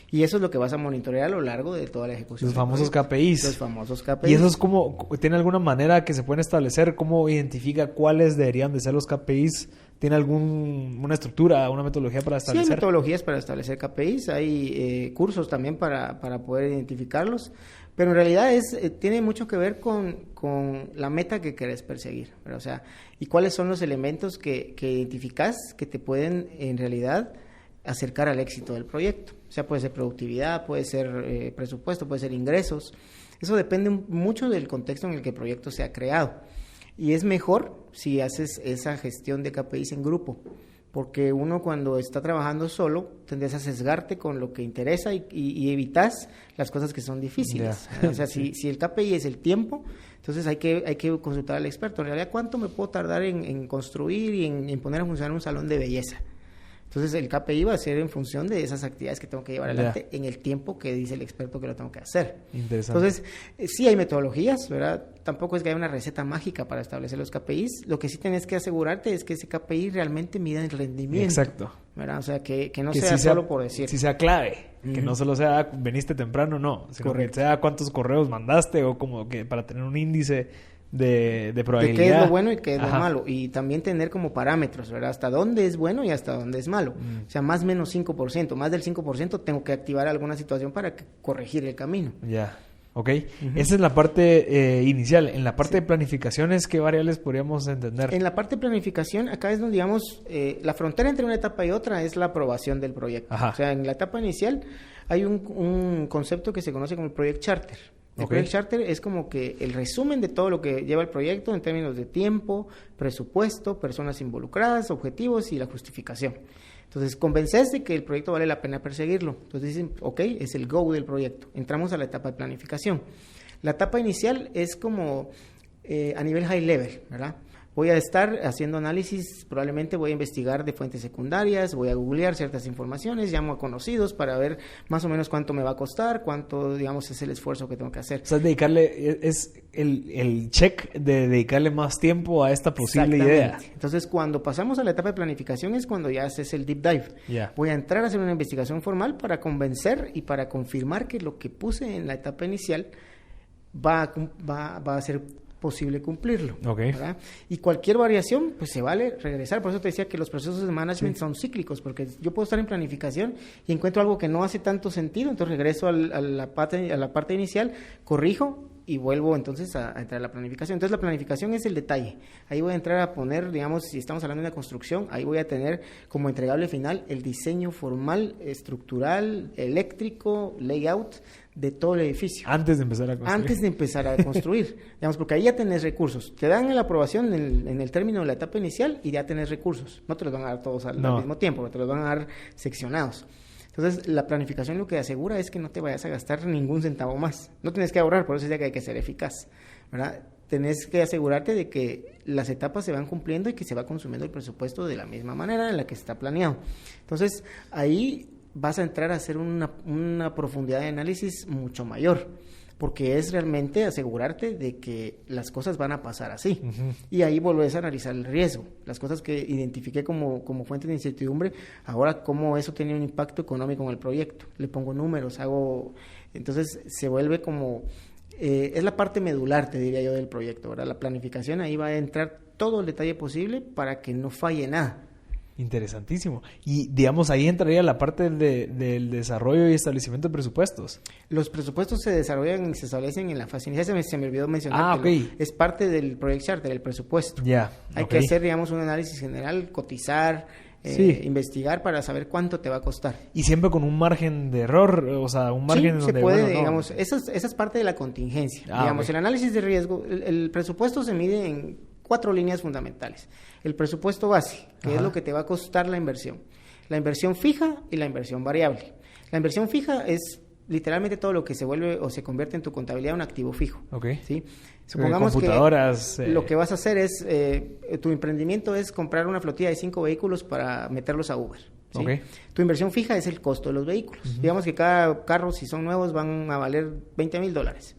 Y eso es lo que vas a monitorear a lo largo de toda la ejecución. Los famosos KPIs. Los famosos KPIs. ¿Y eso es como, tiene alguna manera que se pueden establecer? ¿Cómo identifica cuáles deberían de ser los KPIs ¿Tiene alguna estructura, una metodología para establecer? Sí, hay metodologías para establecer KPIs, hay cursos también para poder identificarlos, pero en realidad tiene mucho que ver con la meta que querés perseguir, ¿verdad? O sea, y cuáles son los elementos que identificás que te pueden en realidad acercar al éxito del proyecto. O sea, puede ser productividad, puede ser presupuesto, puede ser ingresos. Eso depende mucho del contexto en el que el proyecto se ha creado. Y es mejor si haces esa gestión de KPIs en grupo, porque uno cuando está trabajando solo tendés a sesgarte con lo que interesa y evitas las cosas que son difíciles. O sea, si el KPI es el tiempo, entonces hay que consultar al experto. En realidad, ¿cuánto me puedo tardar en construir y en poner a funcionar un salón de belleza? Entonces el KPI va a ser en función de esas actividades que tengo que llevar adelante en el tiempo que dice el experto que lo tengo que hacer. Interesante. Entonces, sí hay metodologías, ¿verdad? Tampoco es que haya una receta mágica para establecer los KPIs. Lo que sí tenés que asegurarte es que ese KPI realmente mida el rendimiento. Exacto. ¿Verdad? O sea, que no sea solo por decir. Sí sea clave. Que no solo sea veniste temprano, no. Sino que sea cuántos correos mandaste o como que para tener un índice de probabilidad. De qué es lo bueno y qué es lo malo. Y también tener como parámetros, ¿verdad? Hasta dónde es bueno y hasta dónde es malo. O sea, más o menos 5%. Más del 5% tengo que activar alguna situación para corregir el camino. Ya. Ok. Esa es la parte inicial. En la parte de planificaciones, ¿qué variables podríamos entender? En la parte de planificación, acá es donde, digamos, la frontera entre una etapa y otra es la aprobación del proyecto. O sea, en la etapa inicial hay un concepto que se conoce como el Project Charter. El Project Charter es como que el resumen de todo lo que lleva el proyecto en términos de tiempo, presupuesto, personas involucradas, objetivos y la justificación. Entonces, convences de que el proyecto vale la pena perseguirlo. Entonces dicen, ok, es el go del proyecto. Entramos a la etapa de planificación. La etapa inicial es como a nivel high level, ¿verdad? Voy a estar haciendo análisis, probablemente voy a investigar de fuentes secundarias, voy a googlear ciertas informaciones, llamo a conocidos para ver más o menos cuánto me va a costar, cuánto, digamos, es el esfuerzo que tengo que hacer. O sea, es el check de dedicarle más tiempo a esta posible idea. Entonces, cuando pasamos a la etapa de planificación es cuando ya haces el deep dive. Voy a entrar a hacer una investigación formal para convencer y para confirmar que lo que puse en la etapa inicial va a ser posible cumplirlo. ¿Verdad? Y cualquier variación, pues se vale regresar. Por eso te decía que los procesos de management son cíclicos, porque yo puedo estar en planificación y encuentro algo que no hace tanto sentido, entonces regreso a la parte inicial, corrijo y vuelvo entonces a entrar a la planificación. Entonces la planificación es el detalle. Ahí voy a entrar a poner, digamos, si estamos hablando de una construcción, ahí voy a tener como entregable final el diseño formal, estructural, eléctrico, layout de todo el edificio. Antes de empezar a construir. Antes de empezar a construir. Digamos, porque ahí ya tenés recursos. Te dan la aprobación en el término de la etapa inicial y ya tenés recursos. No te los van a dar todos al mismo tiempo, pero te los van a dar seccionados. Entonces, la planificación lo que asegura es que no te vayas a gastar ningún centavo más. No tienes que ahorrar, por eso decía que hay que ser eficaz, ¿verdad? Tenés que asegurarte de que las etapas se van cumpliendo y que se va consumiendo el presupuesto de la misma manera en la que está planeado. Entonces, ahí vas a entrar a hacer una profundidad de análisis mucho mayor, porque es realmente asegurarte de que las cosas van a pasar así. Y ahí volvés a analizar el riesgo, las cosas que identifiqué como fuente de incertidumbre, ahora cómo eso tiene un impacto económico en el proyecto. Le pongo números, entonces se vuelve como, es la parte medular, te diría yo, del proyecto, ¿verdad? La planificación, ahí va a entrar todo el detalle posible para que no falle nada. Interesantísimo. Y, digamos, ahí entraría la parte del desarrollo y establecimiento de presupuestos. Los presupuestos se desarrollan y se establecen en la fase inicial. Se me olvidó mencionar es parte del Project Charter, el presupuesto. Hay que hacer, digamos, un análisis general, cotizar, investigar para saber cuánto te va a costar. Y siempre con un margen de error, o sea, un margen en donde... se puede, digamos, esa es parte de la contingencia. Digamos, el análisis de riesgo, el presupuesto se mide en 4 líneas fundamentales. El presupuesto base, que es lo que te va a costar la inversión. La inversión fija y la inversión variable. La inversión fija es literalmente todo lo que se vuelve o se convierte en tu contabilidad un activo fijo. ¿Sí? Supongamos computadoras, que lo que vas a hacer es, tu emprendimiento es comprar una flotilla de 5 vehículos para meterlos a Uber. ¿Sí? Tu inversión fija es el costo de los vehículos. Digamos que cada carro, si son nuevos, van a valer $20,000.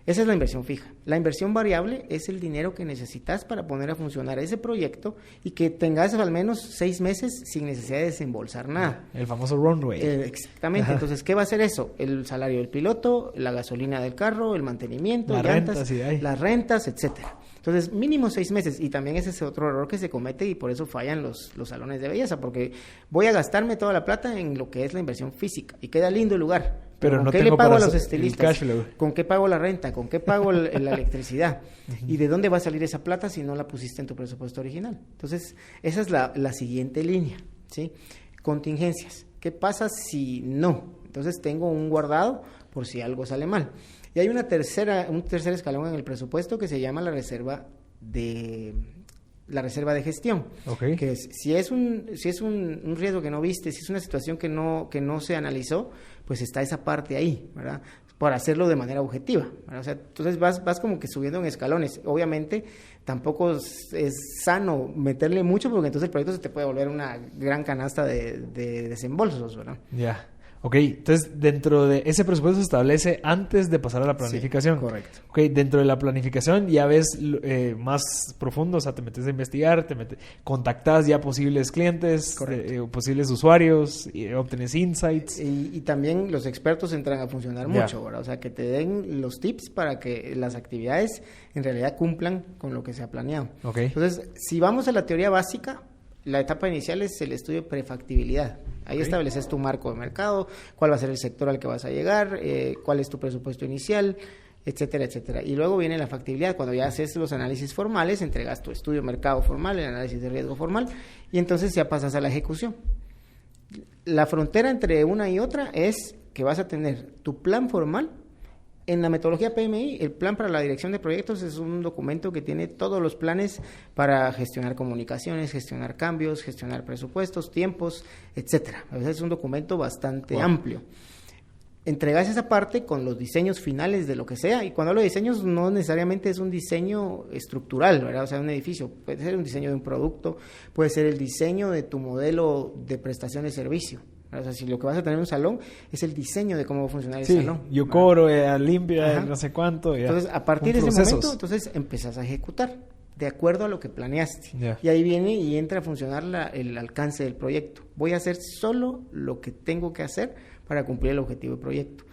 Esa es la inversión fija. La inversión variable es el dinero que necesitas para poner a funcionar ese proyecto y que tengas al menos 6 meses sin necesidad de desembolsar nada. El famoso runway. Exactamente. Entonces, ¿qué va a hacer eso? El salario del piloto, la gasolina del carro, el mantenimiento, las rentas, etcétera. Entonces, mínimo 6 meses. Y también ese es otro error que se comete y por eso fallan los salones de belleza, porque voy a gastarme toda la plata en lo que es la inversión física y queda lindo el lugar. Pero ¿Con no qué tengo le pago a para los el estilistas? cash flow. ¿Con qué pago la renta? ¿Con qué pago la electricidad? ¿Y de dónde va a salir esa plata si no la pusiste en tu presupuesto original? Entonces, esa es la siguiente línea, ¿sí? Contingencias. ¿Qué pasa si no? Entonces, tengo un guardado por si algo sale mal. Y hay un tercer escalón en el presupuesto que se llama la reserva de gestión, Okay. que si es un riesgo que no viste, si es una situación que no se analizó, pues está esa parte ahí, ¿verdad? Para hacerlo de manera objetiva, ¿verdad? O sea, entonces vas como que subiendo en escalones. Obviamente tampoco es sano meterle mucho porque entonces el proyecto se te puede volver una gran canasta de desembolsos, ¿verdad? Ya. Ok, entonces dentro de ese presupuesto se establece antes de pasar a la planificación. Sí, correcto. Ok, dentro de la planificación ya ves más profundo, o sea, te metes a investigar, contactas ya posibles clientes, posibles usuarios, obtienes insights. Y también los expertos entran a funcionar mucho, ¿verdad? O sea, que te den los tips para que las actividades en realidad cumplan con lo que se ha planeado. Okay. Entonces, si vamos a la teoría básica, la etapa inicial es el estudio de prefactibilidad. Ahí estableces tu marco de mercado, cuál va a ser el sector al que vas a llegar, cuál es tu presupuesto inicial, etcétera, etcétera. Y luego viene la factibilidad. Cuando ya haces los análisis formales, entregas tu estudio de mercado formal, el análisis de riesgo formal, y entonces ya pasas a la ejecución. La frontera entre una y otra es que vas a tener tu plan formal. En la metodología PMI, el plan para la dirección de proyectos es un documento que tiene todos los planes para gestionar comunicaciones, gestionar cambios, gestionar presupuestos, tiempos, etcétera. Es un documento bastante amplio. Entregas esa parte con los diseños finales de lo que sea, y cuando hablo de diseños no necesariamente es un diseño estructural, ¿verdad? O sea, un edificio, puede ser un diseño de un producto, puede ser el diseño de tu modelo de prestación de servicio. O sea, si lo que vas a tener en un salón es el diseño de cómo va a funcionar el salón. Yo cobro, limpia, no sé cuánto. Ya. Entonces, a partir de ese momento, entonces empezás a ejecutar de acuerdo a lo que planeaste. Yeah. Y ahí viene y entra a funcionar el alcance del proyecto. Voy a hacer solo lo que tengo que hacer para cumplir el objetivo del proyecto.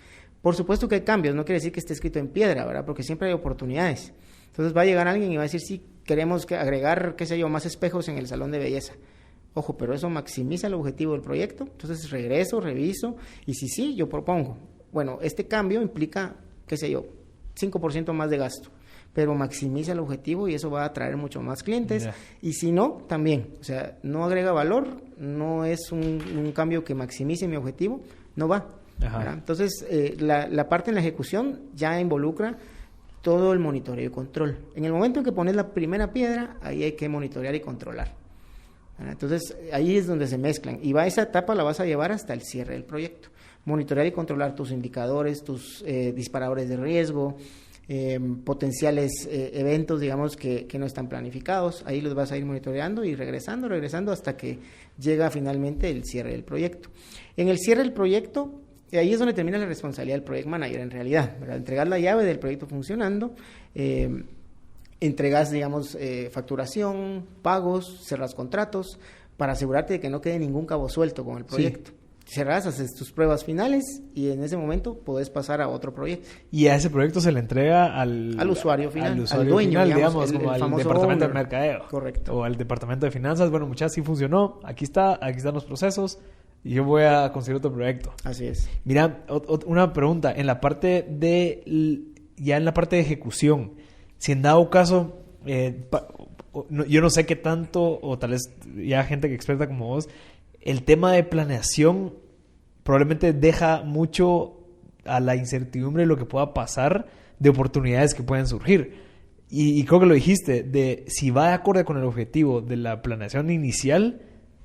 Por supuesto que hay cambios, no quiere decir que esté escrito en piedra, ¿verdad? Porque siempre hay oportunidades. Entonces va a llegar alguien y va a decir, sí, queremos agregar, qué sé yo, más espejos en el salón de belleza. Ojo, pero eso maximiza el objetivo del proyecto. Entonces regreso, reviso y si sí, yo propongo. Bueno, este cambio implica, qué sé yo, 5% más de gasto, pero maximiza el objetivo y eso va a atraer mucho más clientes. Yeah. Y si no, también. O sea, no agrega valor, no es un cambio que maximice mi objetivo, no va. Entonces, la parte en la ejecución ya involucra todo el monitoreo y control. En el momento en que pones la primera piedra, ahí hay que monitorear y controlar. Entonces, ahí es donde se mezclan. Y esa etapa la vas a llevar hasta el cierre del proyecto. Monitorear y controlar tus indicadores, tus disparadores de riesgo, potenciales eventos, digamos, que no están planificados. Ahí los vas a ir monitoreando y regresando hasta que llega finalmente el cierre del proyecto. En el cierre del proyecto, ahí es donde termina la responsabilidad del project manager en realidad, ¿verdad? Entregar la llave del proyecto funcionando, entregas, digamos, facturación, pagos, cerras contratos, para asegurarte de que no quede ningún cabo suelto con el proyecto. Sí. Cerras, haces tus pruebas finales y en ese momento puedes pasar a otro proyecto. Y a ese proyecto se le entrega al usuario final, al dueño, final, digamos como al departamento de mercadeo. Correcto. O al departamento de finanzas. Bueno, muchachos, sí funcionó, aquí están los procesos y yo voy a conseguir otro proyecto. Así es. Mira, una pregunta, en la parte de ejecución, si en dado caso, yo no sé qué tanto, o tal vez ya gente que experta como vos, el tema de planeación probablemente deja mucho a la incertidumbre de lo que pueda pasar, de oportunidades que pueden surgir. Y creo que lo dijiste, de si va de acorde con el objetivo de la planeación inicial,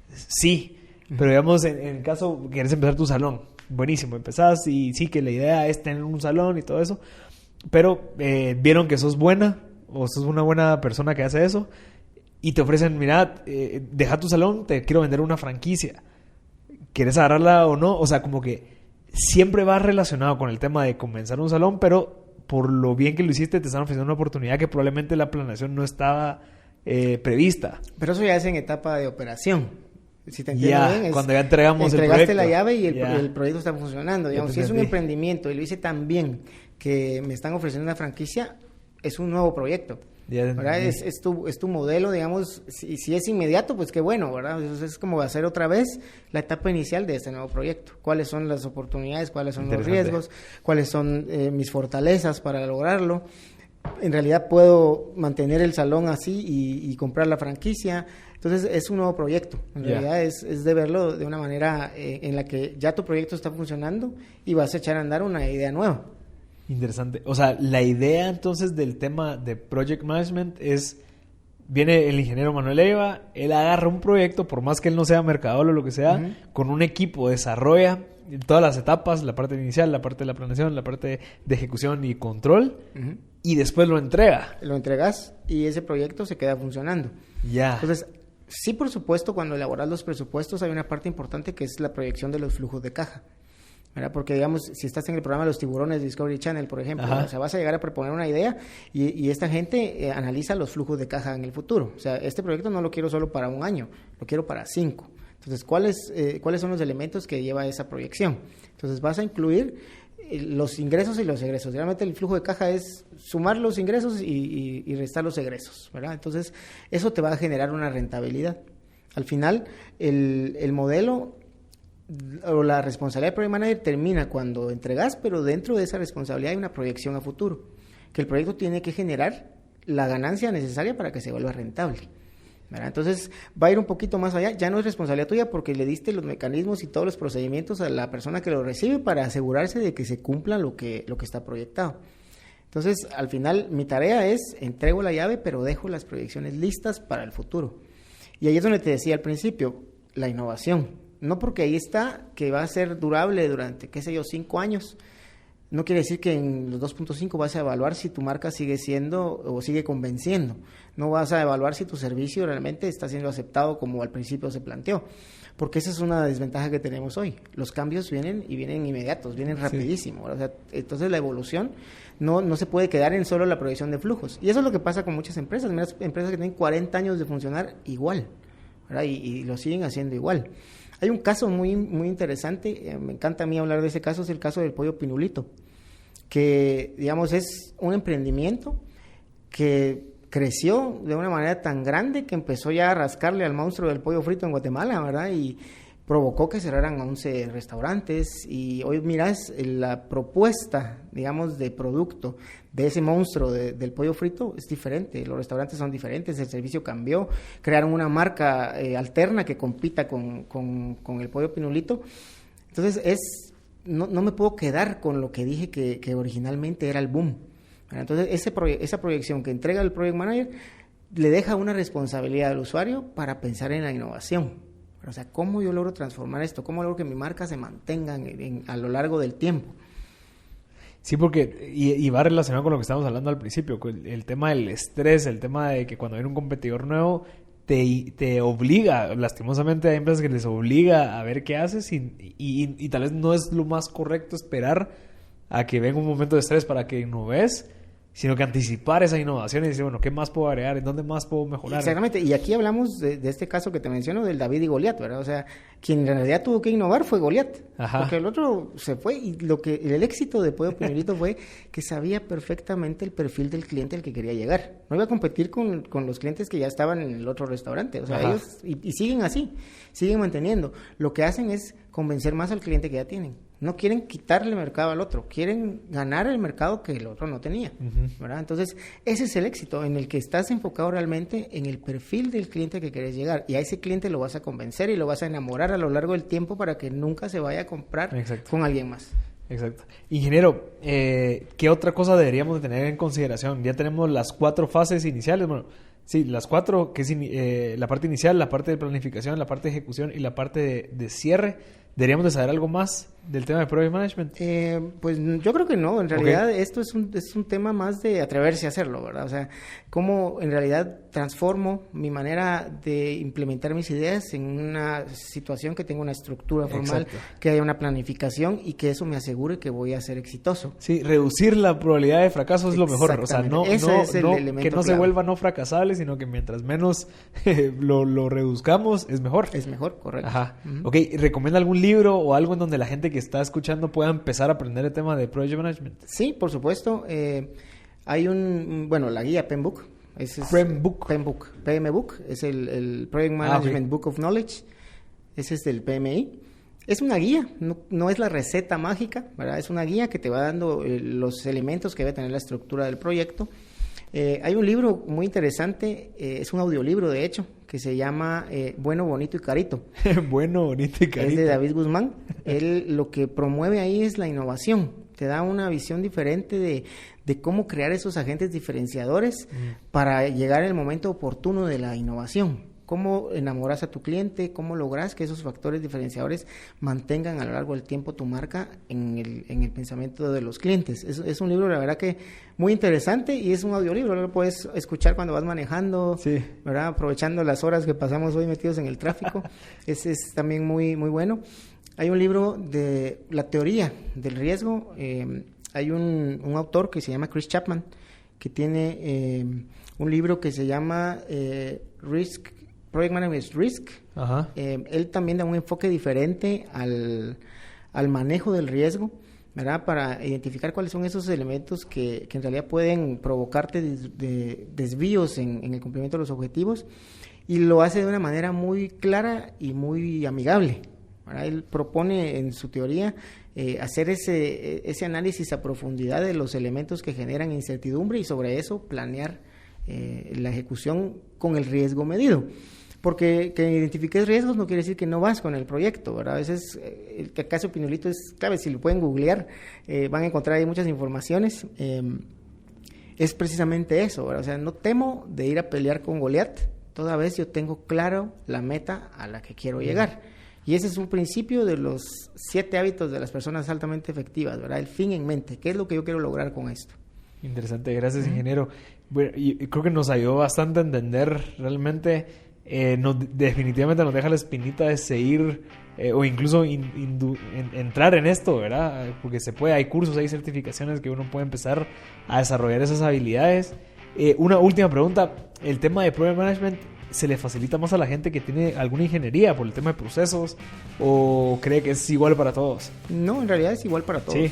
sí. Pero digamos, en el caso, quieres empezar tu salón, buenísimo, empezás y sí que la idea es tener un salón y todo eso, pero vieron que sos buena o sos una buena persona que hace eso y te ofrecen, mira, deja tu salón, te quiero vender una franquicia, ¿quieres agarrarla o no? O sea, como que siempre va relacionado con el tema de comenzar un salón, pero por lo bien que lo hiciste te están ofreciendo una oportunidad que probablemente la planeación no estaba prevista. Pero eso ya es en etapa de operación. Si te entiendo bien, cuando ya entregamos el proyecto. Entregaste la llave y el proyecto está funcionando. Digamos, si es un emprendimiento y lo hice tan bien que me están ofreciendo una franquicia, es un nuevo proyecto. ¿verdad? Es tu modelo, digamos, si es inmediato, pues qué bueno, ¿verdad? Entonces es como hacer otra vez la etapa inicial de este nuevo proyecto. ¿Cuáles son las oportunidades? ¿Cuáles son los riesgos? ¿Cuáles son mis fortalezas para lograrlo? En realidad puedo mantener el salón así y comprar la franquicia. Entonces es un nuevo proyecto. En realidad es de verlo de una manera en la que ya tu proyecto está funcionando y vas a echar a andar una idea nueva. Interesante. O sea, la idea entonces del tema de Project Management es, viene el ingeniero Manuel Leiva, él agarra un proyecto, por más que él no sea mercadólogo o lo que sea, con un equipo desarrolla todas las etapas, la parte inicial, la parte de la planeación, la parte de ejecución y control, y después lo entrega. Lo entregas y ese proyecto se queda funcionando. Ya. Entonces, sí, por supuesto, cuando elaboras los presupuestos hay una parte importante que es la proyección de los flujos de caja, ¿verdad? Porque, digamos, si estás en el programa de los tiburones de Discovery Channel, por ejemplo, o sea, vas a llegar a proponer una idea y esta gente analiza los flujos de caja en el futuro. O sea, este proyecto no lo quiero solo para un año, lo quiero para 5. Entonces, ¿cuáles son los elementos que lleva esa proyección? Entonces, vas a incluir los ingresos y los egresos. Realmente el flujo de caja es sumar los ingresos y restar los egresos, ¿verdad? Entonces, eso te va a generar una rentabilidad. Al final, el modelo o la responsabilidad de Project Manager termina cuando entregas, pero dentro de esa responsabilidad hay una proyección a futuro, que el proyecto tiene que generar la ganancia necesaria para que se vuelva rentable, ¿verdad? Entonces va a ir un poquito más allá, ya no es responsabilidad tuya porque le diste los mecanismos y todos los procedimientos a la persona que lo recibe para asegurarse de que se cumpla lo que está proyectado. Entonces, al final, mi tarea es, entrego la llave, pero dejo las proyecciones listas para el futuro. Y ahí es donde te decía al principio, la innovación. No porque ahí está, que va a ser durable durante, 5 años. No quiere decir que en los 2.5 vas a evaluar si tu marca sigue siendo o sigue convenciendo. No vas a evaluar si tu servicio realmente está siendo aceptado como al principio se planteó. Porque esa es una desventaja que tenemos hoy. Los cambios vienen inmediatos, vienen rapidísimo. O sea, entonces la evolución no se puede quedar en solo la proyección de flujos. Y eso es lo que pasa con muchas empresas. Mira, empresas que tienen 40 años de funcionar igual, ¿verdad? Y lo siguen haciendo igual. Hay un caso muy, muy interesante, me encanta a mí hablar de ese caso, es el caso del pollo Pinulito, que, digamos, es un emprendimiento que creció de una manera tan grande que empezó ya a rascarle al monstruo del pollo frito en Guatemala, ¿verdad? Y provocó que cerraran 11 restaurantes y hoy miras la propuesta, digamos, de producto de ese monstruo del pollo frito es diferente, los restaurantes son diferentes, el servicio cambió, crearon una marca alterna que compita con el pollo Pinulito. Entonces no me puedo quedar con lo que dije que originalmente era el boom. Entonces esa proyección que entrega el Project Manager le deja una responsabilidad al usuario para pensar en la innovación. O sea, ¿cómo yo logro transformar esto? ¿Cómo logro que mi marca se mantenga a lo largo del tiempo? Sí, porque y va relacionado con lo que estábamos hablando al principio, el tema del estrés, el tema de que cuando viene un competidor nuevo te obliga, lastimosamente hay empresas que les obliga a ver qué haces y tal vez no es lo más correcto esperar a que venga un momento de estrés para que innoves, sino que anticipar esa innovación y decir, bueno, ¿qué más puedo agregar? ¿En dónde más puedo mejorar? Exactamente, y aquí hablamos de este caso que te menciono del David y Goliat, ¿verdad? O sea, quien en realidad tuvo que innovar fue Goliat, porque el otro se fue y el éxito de Pollo Pinulito fue que sabía perfectamente el perfil del cliente al que quería llegar. No iba a competir con los clientes que ya estaban en el otro restaurante, o sea, ellos y siguen así, siguen manteniendo. Lo que hacen es convencer más al cliente que ya tienen. No quieren quitarle el mercado al otro, quieren ganar el mercado que el otro no tenía, ¿verdad? Entonces, ese es el éxito, en el que estás enfocado realmente en el perfil del cliente que quieres llegar, y a ese cliente lo vas a convencer y lo vas a enamorar a lo largo del tiempo para que nunca se vaya a comprar con alguien más. Exacto. Ingeniero, ¿qué otra cosa deberíamos de tener en consideración? Ya tenemos las 4 fases iniciales, bueno, sí, las 4, que es la parte inicial, la parte de planificación, la parte de ejecución y la parte de cierre. ¿Deberíamos de saber algo más del tema de Project Management? Pues yo creo que no. En realidad esto es un tema más de atreverse a hacerlo, ¿verdad? O sea, cómo en realidad transformo mi manera de implementar mis ideas en una situación que tenga una estructura formal, que haya una planificación y que eso me asegure que voy a ser exitoso. Sí, reducir la probabilidad de fracaso es lo mejor. O sea, no que no se vuelva no fracasable, sino que mientras menos lo reduzcamos, es mejor. Es mejor, correcto. Ajá. Ok, ¿recomienda algún libro o algo en donde la gente que está escuchando pueda empezar a aprender el tema de Project Management? Sí, por supuesto. Hay la guía Penbook, Ese es PMBOK. PMBOK es el Project Management Book of Knowledge. Ese es del PMI. Es una guía, no es la receta mágica, ¿verdad? Es una guía que te va dando los elementos que debe tener la estructura del proyecto. Hay un libro muy interesante, es un audiolibro de hecho, que se llama Bueno, Bonito y Carito. Bueno, Bonito y Carito. Es de David Guzmán. Él lo que promueve ahí es la innovación. Te da una visión diferente de cómo crear esos agentes diferenciadores para llegar al momento oportuno de la innovación. Cómo enamoras a tu cliente, cómo logras que esos factores diferenciadores mantengan a lo largo del tiempo tu marca en el pensamiento de los clientes. Es un libro, la verdad, que muy interesante, y es un audiolibro, lo puedes escuchar cuando vas manejando, sí, ¿verdad? Aprovechando las horas que pasamos hoy metidos en el tráfico. Es también muy, muy bueno. Hay un libro de la teoría del riesgo. Hay un autor que se llama Chris Chapman, que tiene un libro que se llama Project Management Risk. Ajá. Él también da un enfoque diferente al manejo del riesgo, ¿verdad? Para identificar cuáles son esos elementos que en realidad pueden provocarte desvíos en el cumplimiento de los objetivos, y lo hace de una manera muy clara y muy amigable, ¿verdad? Él propone en su teoría hacer ese análisis a profundidad de los elementos que generan incertidumbre, y sobre eso planear la ejecución con el riesgo medido. Porque que identifiques riesgos no quiere decir que no vas con el proyecto, ¿verdad? A veces el caso Pinolito es clave, si lo pueden googlear, van a encontrar ahí muchas informaciones. Es precisamente eso, ¿verdad? O sea, no temo de ir a pelear con Goliat, toda vez yo tengo claro la meta a la que quiero llegar. Y ese es un principio de los 7 hábitos de las personas altamente efectivas, ¿verdad? El fin en mente, ¿qué es lo que yo quiero lograr con esto? Interesante, gracias, ingeniero. Bueno, y creo que nos ayudó bastante a entender realmente, definitivamente nos deja la espinita de seguir o incluso entrar en esto, ¿verdad? Porque se puede, hay cursos, hay certificaciones que uno puede empezar a desarrollar esas habilidades. Una última pregunta, el tema de Project Management, ¿se le facilita más a la gente que tiene alguna ingeniería por el tema de procesos, o cree que es igual para todos? No, en realidad es igual para todos. Sí.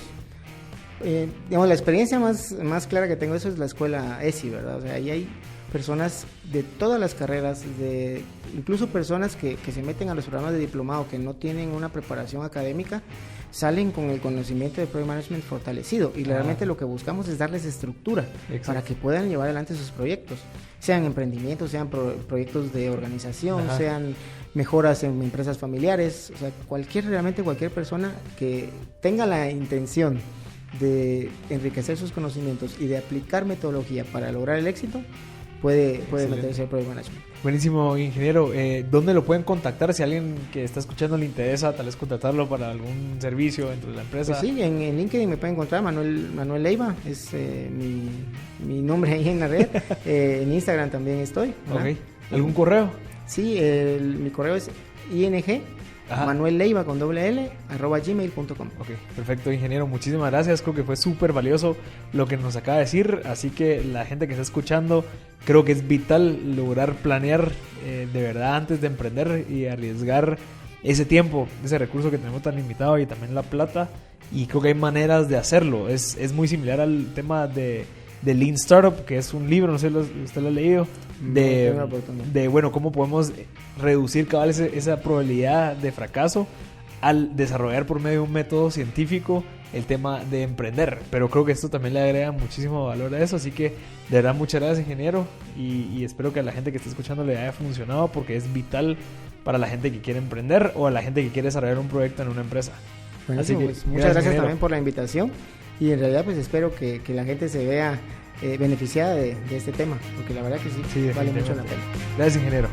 Digamos, la experiencia más clara que tengo de eso es la escuela ESI, ¿verdad? O sea, ahí hay personas de todas las carreras, incluso personas que se meten a los programas de diplomado que no tienen una preparación académica, salen con el conocimiento de Project Management fortalecido, y realmente lo que buscamos es darles estructura. Exacto. Para que puedan llevar adelante sus proyectos, sean emprendimientos, sean proyectos de organización, sean mejoras en empresas familiares, o sea, realmente cualquier persona que tenga la intención de enriquecer sus conocimientos y de aplicar metodología para lograr el éxito, puede meterse al Project Management. Buenísimo, ingeniero. ¿Dónde lo pueden contactar si alguien que está escuchando le interesa tal vez contratarlo para algún servicio dentro de la empresa? Pues sí, en LinkedIn me pueden encontrar, Manuel Leiva, es mi nombre ahí en la red. En Instagram también estoy, ¿verdad? Okay. ¿Algún correo? Sí, mi correo es ing Manuel Leiva con @gmail.com. Ok, perfecto, ingeniero, muchísimas gracias. Creo que fue súper valioso lo que nos acaba de decir, así que la gente que está escuchando, creo que es vital lograr planear de verdad antes de emprender y arriesgar ese tiempo, ese recurso que tenemos tan limitado, y también la plata, y creo que hay maneras de hacerlo. Es muy similar al tema de Lean Startup, que es un libro, no sé si usted lo ha leído, de bueno, cómo podemos reducir cada vez esa probabilidad de fracaso al desarrollar por medio de un método científico el tema de emprender. Pero creo que esto también le agrega muchísimo valor a eso, así que de verdad muchas gracias, ingeniero, y espero que a la gente que esté escuchando le haya funcionado, porque es vital para la gente que quiere emprender o a la gente que quiere desarrollar un proyecto en una empresa. Así que pues, muchas gracias también por la invitación, y en realidad pues espero que la gente se vea beneficiada de este tema, porque la verdad que sí vale mucho la pena. Gracias, ingeniero.